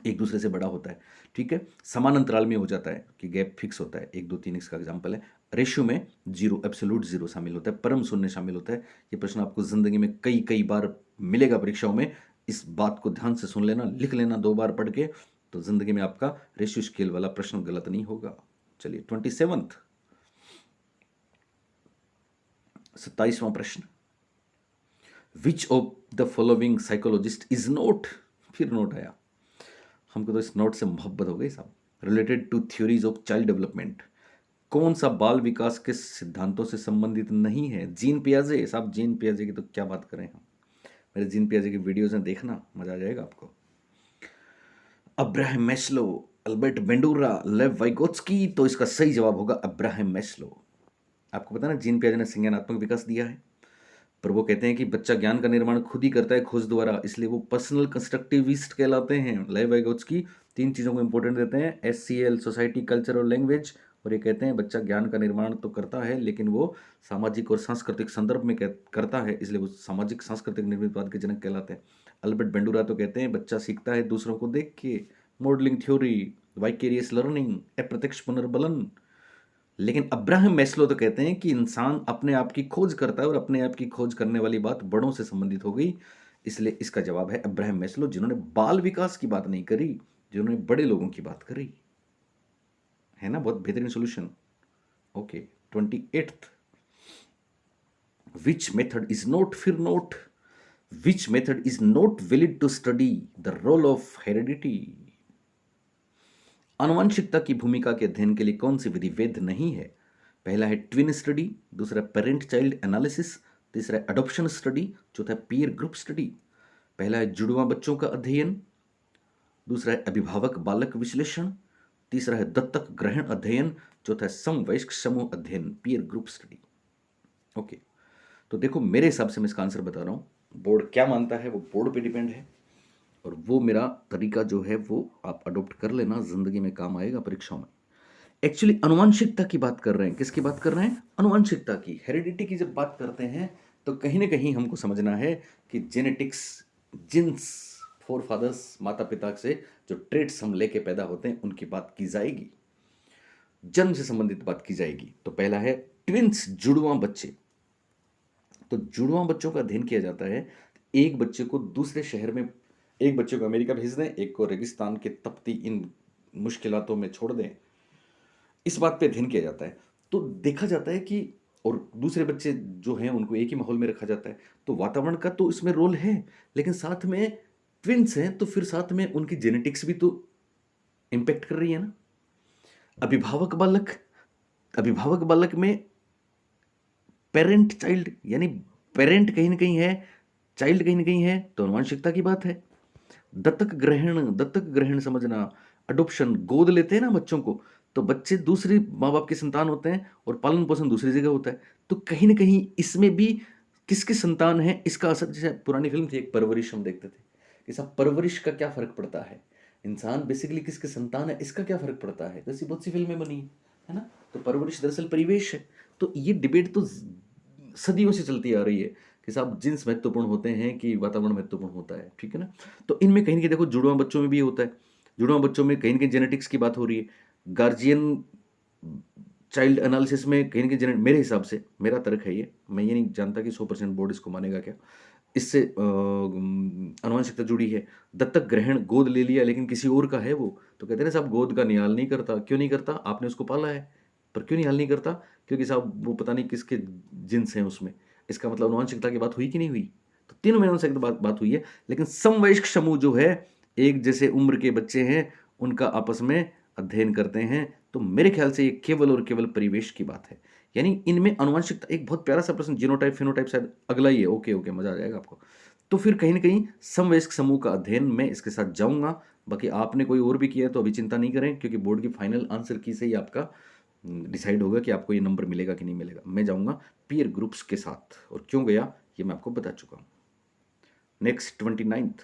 एक दूसरे से बड़ा होता है, ठीक है। समान अंतराल में हो जाता है कि गैप फिक्स होता है, 1 2 3 इसका एग्जांपल है। रेशियो में जीरो, एब्सोल्यूट जीरो शामिल होता है, परम शून्य शामिल होता है। ये प्रश्न आपको जिंदगी में कई कई बार मिलेगा परीक्षाओं में। इस बात को ध्यान से सुन लेना, लिख लेना 2 बार पढ़ के, तो जिंदगी में आपका रेशियो स्केल वाला प्रश्न गलत नहीं होगा। चलिए 27वां प्रश्न, which of the following psychologist is not, फिर नोट आया, हमको तो इस नोट से मोहब्बत हो गई साहब, related to theories of child development. कौन सा बाल विकास के सिद्धांतों से संबंधित नहीं है। जीन पियाजे साहब, जीन पियाजे की तो क्या बात करें हम, मेरे जीन पियाजे की वीडियोज में देखना, मजा आ जाएगा आपको। Abraham Maslow, Albert Bandura, Lev Vygotsky, तो इसका सही जवाब होगा अब्राहम मैस्लो। आपको पता ना जीन पियाजे ने संज्ञानात्मक विकास दिया है, पर वो कहते हैं कि बच्चा ज्ञान का निर्माण खुद ही करता है खोज द्वारा, इसलिए वो पर्सनल कंस्ट्रक्टिविस्ट कहलाते हैं। लेव वाइगोत्स्की 3 चीज़ों को इंपॉर्टेंट देते हैं, SCL सोसाइटी, कल्चर और लैंग्वेज। और ये कहते हैं बच्चा ज्ञान का निर्माण तो करता है लेकिन वो सामाजिक और सांस्कृतिक संदर्भ में करता है, इसलिए वो सामाजिक सांस्कृतिक निर्मितवाद के जनक कहलाते हैं। अल्बर्ट बेंडूरा तो कहते हैं बच्चा सीखता है दूसरों को देख के, मॉडलिंग थ्योरी, वाइकेरियस लर्निंग, अप्रत्यक्ष पुनर्बलन। लेकिन अब्राहम मैस्लो तो कहते हैं कि इंसान अपने आप की खोज करता है, और अपने आप की खोज करने वाली बात बड़ों से संबंधित हो गई, इसलिए इसका जवाब है अब्राहम मैस्लो, जिन्होंने बाल विकास की बात नहीं करी, जिन्होंने बड़े लोगों की बात करी, है ना। बहुत बेहतरीन solution. Okay 28th, which method is not, फिर not, which method is not valid to study the role of heredity. आनुवंशिकता की भूमिका के अध्ययन के लिए कौन सी विधि वैध नहीं है। पहला है ट्विन स्टडी, दूसरा पेरेंट चाइल्ड एनालिसिस, तीसरा अडॉप्शन स्टडी, चौथा पीयर ग्रुप स्टडी। पहला है जुड़वा बच्चों का अध्ययन, दूसरा है अभिभावक बालक विश्लेषण, तीसरा है दत्तक ग्रहण अध्ययन, चौथा है समवयस्क समूह अध्ययन, पीयर ग्रुप स्टडी। ओके, तो देखो मेरे हिसाब से मैं इसका आंसर बता रहा हूँ, बोर्ड क्या मानता है वो बोर्ड पे डिपेंड है, और वो मेरा तरीका जो है वो आप अडॉप्ट कर लेना, जिंदगी में काम आएगा परीक्षाओं में। एक्चुअली अनुवांशिकता की बात कर रहे हैं, किसकी बात कर रहे हैं, अनुवांशिकता की, हेरिडिटी की जब बात करते हैं तो कहीं ना कहीं हमको समझना है कि जेनेटिक्स, जिन्स, फोर फादर्स, माता पिता से जो ट्रेट्स हम लेके पैदा होते हैं उनकी बात की जाएगी, जन्म से संबंधित बात की जाएगी। तो पहला है ट्विंस जुड़वां बच्चे, तो जुड़वां बच्चों का अध्ययन किया जाता है। एक बच्चे को दूसरे शहर में, एक बच्चे को अमेरिका भेज दें, एक को रेगिस्तान के तपती इन मुश्किलातों में छोड़ दें, इस बात पे अध्ययन किया जाता है। तो देखा जाता है कि, और दूसरे बच्चे जो हैं उनको एक ही माहौल में रखा जाता है, तो वातावरण का तो इसमें रोल है, लेकिन साथ में ट्विंस हैं तो फिर साथ में उनकी जेनेटिक्स भी तो इम्पेक्ट कर रही है ना। अभिभावक बालक, अभिभावक बालक में पेरेंट चाइल्ड, यानी पेरेंट कहीं ना कहीं है, चाइल्ड कहीं ना कहीं है, तो आनुवंशिकता की बात है। दत्तक ग्रहण, दत्तक ग्रहण समझना, अडोप्शन, गोद लेते हैं ना बच्चों को, तो बच्चे दूसरे माँ बाप के संतान होते हैं और पालन पोषण दूसरी जगह होता है, तो कहीं ना कहीं इसमें भी किसकी संतान है इसका असर। जैसे पुरानी फिल्म थी एक परवरिश, हम देखते थे कि सब परवरिश का क्या फर्क पड़ता है, इंसान बेसिकली किसके संतान है इसका क्या फर्क पड़ता है, ऐसी बहुत सी फिल्में बनी है ना। तो परवरिश दरअसल परिवेश है। तो ये डिबेट तो सदियों से चलती आ रही है कि साहब जिन्स महत्वपूर्ण होते हैं कि वातावरण महत्वपूर्ण होता है, ठीक है ना। तो इनमें कहीं ना कहीं देखो जुड़वां बच्चों में भी होता है, जुड़वां बच्चों में कहीं ना कहीं जेनेटिक्स की बात हो रही है। गार्जियन चाइल्ड एनालिसिस में कहीं ना कहीं मेरे हिसाब से, मेरा तर्क है ये, मैं ये नहीं जानता कि 100% बोर्ड इसको मानेगा क्या, इससे आनुवंशिकता जुड़ी है। दत्तक ग्रहण, गोद ले लिया लेकिन किसी और का है वो, तो कहते हैं साहब गोद का निहाल नहीं करता, क्यों नहीं करता, आपने उसको पाला है, पर क्यों निहाल नहीं करता, क्योंकि साहब वो पता नहीं किसके जिन्स हैं उसमें। इसका मतलब आनुवंशिकता की बात हुई कि नहीं हुई, तो तीनों में आनुवंशिकता बात हुई है। लेकिन समवयस्क समूह जो है, एक जैसे उम्र के बच्चे हैं, उनका आपस में अध्ययन करते हैं, तो मेरे ख्याल से ये केवल और केवल परिवेश की बात है। यानी इनमें आनुवंशिकता, एक बहुत प्यारा सा प्रश्न, जीनोटाइप फिनोटाइप शायद अगला ही है, ओके ओके, मजा आ जाएगा आपको। तो फिर कहीं ना कहीं समवयस्क समूह का अध्ययन मैं इसके साथ जाऊंगा। बाकी आपने कोई और भी किया है तो अभी चिंता नहीं करें, क्योंकि बोर्ड की फाइनल आंसर की से ही आपका डिसाइड होगा कि आपको ये नंबर मिलेगा कि नहीं मिलेगा। मैं जाऊंगा पीयर ग्रुप्स के साथ, और क्यों गया ये मैं आपको बता चुका हूं। Next 29th,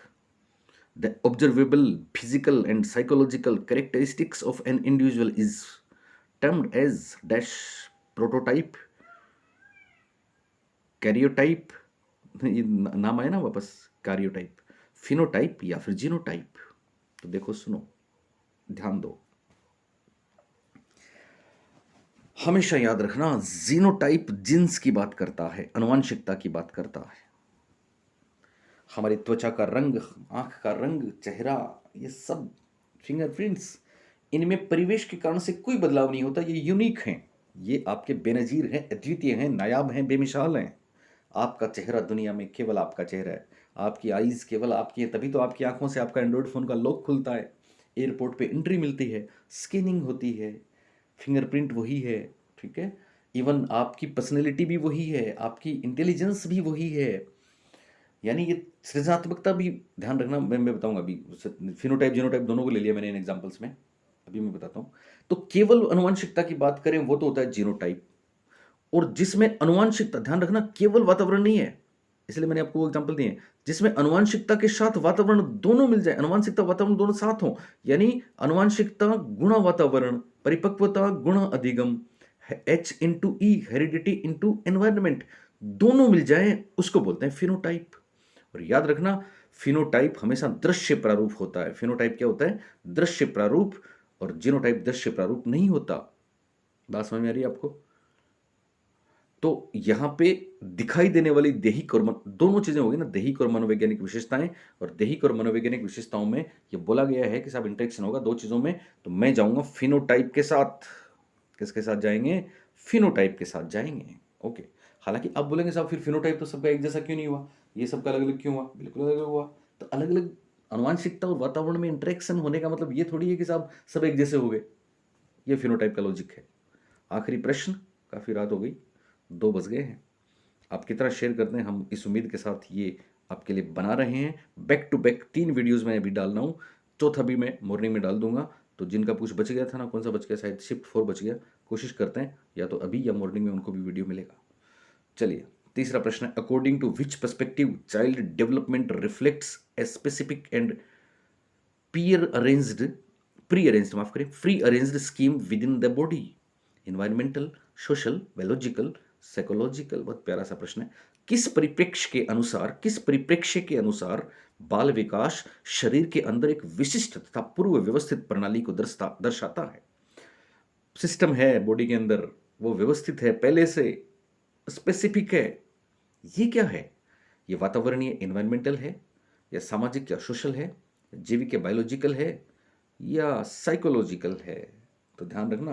the observable physical and psychological characteristics of an individual is termed as dash prototype, karyotype, ये नाम आया ना वापस, कैरियोटाइप, फिनोटाइप या फिर जीनोटाइप। तो देखो सुनो, ध्यान दो, हमेशा याद रखना, जीनोटाइप जिन्स की बात करता है, आनुवंशिकता की बात करता है। हमारी त्वचा का रंग, आंख का रंग, चेहरा, ये सब फिंगरप्रिंट्स, इनमें परिवेश के कारण से कोई बदलाव नहीं होता, ये यूनिक हैं, ये आपके बेनजीर हैं, अद्वितीय हैं, नायाब हैं, बेमिसाल हैं। आपका चेहरा दुनिया में केवल आपका चेहरा है, आपकी आईज केवल आपकी है, तभी तो आपकी आंखों से आपका एंड्रॉयड फ़ोन का लॉक खुलता है, एयरपोर्ट पे एंट्री मिलती है, स्कैनिंग होती है, फिंगरप्रिंट वही है, ठीक है। इवन आपकी पर्सनैलिटी भी वही है, आपकी इंटेलिजेंस भी वही है, यानी ये सृजनात्मकता भी, ध्यान रखना, मैं बताऊंगा अभी। फिनोटाइप जीनोटाइप दोनों को ले लिया मैंने इन एग्जांपल्स में, अभी मैं बताता हूँ। तो केवल आनुवंशिकता की बात करें वो तो होता है जीनोटाइप, और जिसमें आनुवंशिकता, ध्यान रखना, केवल वातावरण नहीं है, इसलिए मैंने आपको वो एग्जांपल दिए, जिसमें आनुवंशिकता के साथ वातावरण दोनों मिल जाए, आनुवंशिकता वातावरण दोनों साथ हो, यानी आनुवंशिकता गुणा वातावरण, परिपक्वता गुणा अधिगम, H/E, हेरिडिटी इंटू एनवायरमेंट, दोनों मिल जाए, उसको बोलते हैं फिनोटाइप। और याद रखना, फिनोटाइप हमेशा दृश्य प्रारूप होता है। फिनोटाइप क्या होता है? दृश्य प्रारूप, और जीनोटाइप दृश्य प्रारूप नहीं होता। बात समझ में आ रही है आपको? तो यहां पे दिखाई देने वाली दैहिक और दोनों चीजें होगी ना, दैहिक और मनोवैज्ञानिक विशेषताएं, और दैहिक और मनोवैज्ञानिक विशेषताओं में ये बोला गया है कि सब इंटरेक्शन होगा दो चीजों में। तो मैं जाऊंगा फिनोटाइप के साथ। किसके साथ जाएंगे? फिनोटाइप के साथ जाएंगे, ओके। हालांकि आप बोलेंगे साहब फिर फिनोटाइप तो सबका एक जैसा क्यों नहीं हुआ, ये सबका अलग अलग क्यों हुआ? बिल्कुल अलग अलग हुआ। तो अलग अलग आनुवंशिकता और वातावरण में इंटरेक्शन होने का मतलब ये थोड़ी है कि साहब सब एक जैसे हो गए। ये फिनोटाइप का लॉजिक है। आखिरी प्रश्न, काफी रात हो गई, 2 बज गए हैं। आप कितना शेयर करते हैं, हम इस उम्मीद के साथ ये आपके लिए बना रहे हैं। बैक टू बैक 3 वीडियोस मैं अभी डाल रहा हूँ, चौथा भी मैं मॉर्निंग में डाल दूंगा। तो जिनका कुछ बच गया था ना, कौन सा बच गया, शायद शिफ्ट 4 बच गया, कोशिश करते हैं या तो अभी या मॉर्निंग में उनको भी वीडियो मिलेगा। चलिए, तीसरा प्रश्न है, according to which perspective child development reflects a specific and pre arranged free arranged scheme within the body? Environmental, social, biological, psychological. बहुत प्यारा सा प्रश्न है। किस परिप्रेक्ष्य के अनुसार बाल विकास शरीर के अंदर एक विशिष्ट तथा पूर्व व्यवस्थित प्रणाली को दर्शाता है? सिस्टम है बॉडी के अंदर, वो व्यवस्थित है, पहले से स्पेसिफिक है। ये क्या है? ये वातावरणीय एनवायरमेंटल है, या सामाजिक या सोशल है, जैविक या बायोलॉजिकल है, या साइकोलॉजिकल है? तो ध्यान रखना।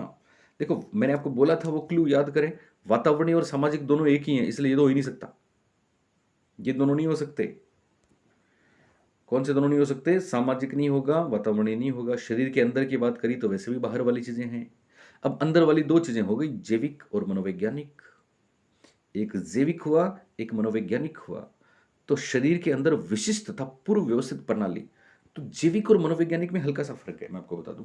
देखो, मैंने आपको बोला था वो क्लू याद करें। वातावरणीय और सामाजिक दोनों एक ही हैं, इसलिए ये तो हो ही नहीं सकता। ये दोनों नहीं हो सकते। कौन से दोनों नहीं हो सकते? सामाजिक नहीं होगा, वातावरणीय नहीं होगा। शरीर के अंदर की बात करी तो वैसे भी बाहर वाली चीजें हैं। अब अंदर वाली दो चीजें हो गई, जैविक और मनोवैज्ञानिक। एक जैविक हुआ, एक मनोवैज्ञानिक हुआ। तो शरीर के अंदर विशिष्ट तथा पूर्व व्यवस्थित प्रणाली। तो जैविक और मनोवैज्ञानिक में हल्का सा फर्क है, मैं आपको बता दूं।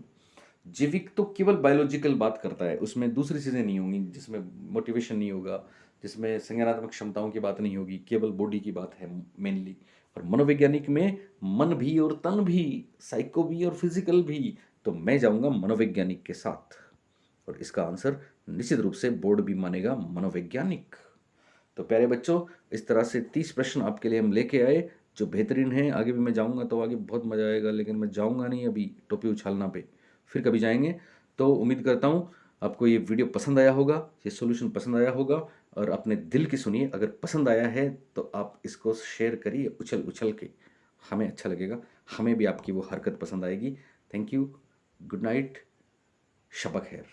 जैविक तो केवल बायोलॉजिकल बात करता है, उसमें दूसरी चीजें नहीं होंगी, जिसमें मोटिवेशन नहीं होगा, जिसमें संज्ञानात्मक क्षमताओं की बात नहीं होगी, केवल बॉडी की बात है मेनली। और मनोवैज्ञानिक में मन भी और तन भी, साइको भी और फिजिकल भी। तो मैं जाऊंगा मनोवैज्ञानिक के साथ, और इसका आंसर निश्चित रूप से बोर्ड भी मानेगा, मनोवैज्ञानिक। तो प्यारे बच्चों, इस तरह से 30 प्रश्न आपके लिए हम लेके आए, जो बेहतरीन हैं। आगे भी मैं जाऊंगा तो आगे बहुत मज़ा आएगा, लेकिन मैं जाऊंगा नहीं अभी टोपी उछालना पे, फिर कभी जाएंगे। तो उम्मीद करता हूँ आपको ये वीडियो पसंद आया होगा, ये सॉल्यूशन पसंद आया होगा। और अपने दिल की सुनिए, अगर पसंद आया है तो आप इसको शेयर करिए उछल उछल के, हमें अच्छा लगेगा, हमें भी आपकी वो हरकत पसंद आएगी। थैंक यू, गुड नाइट, शब खैर।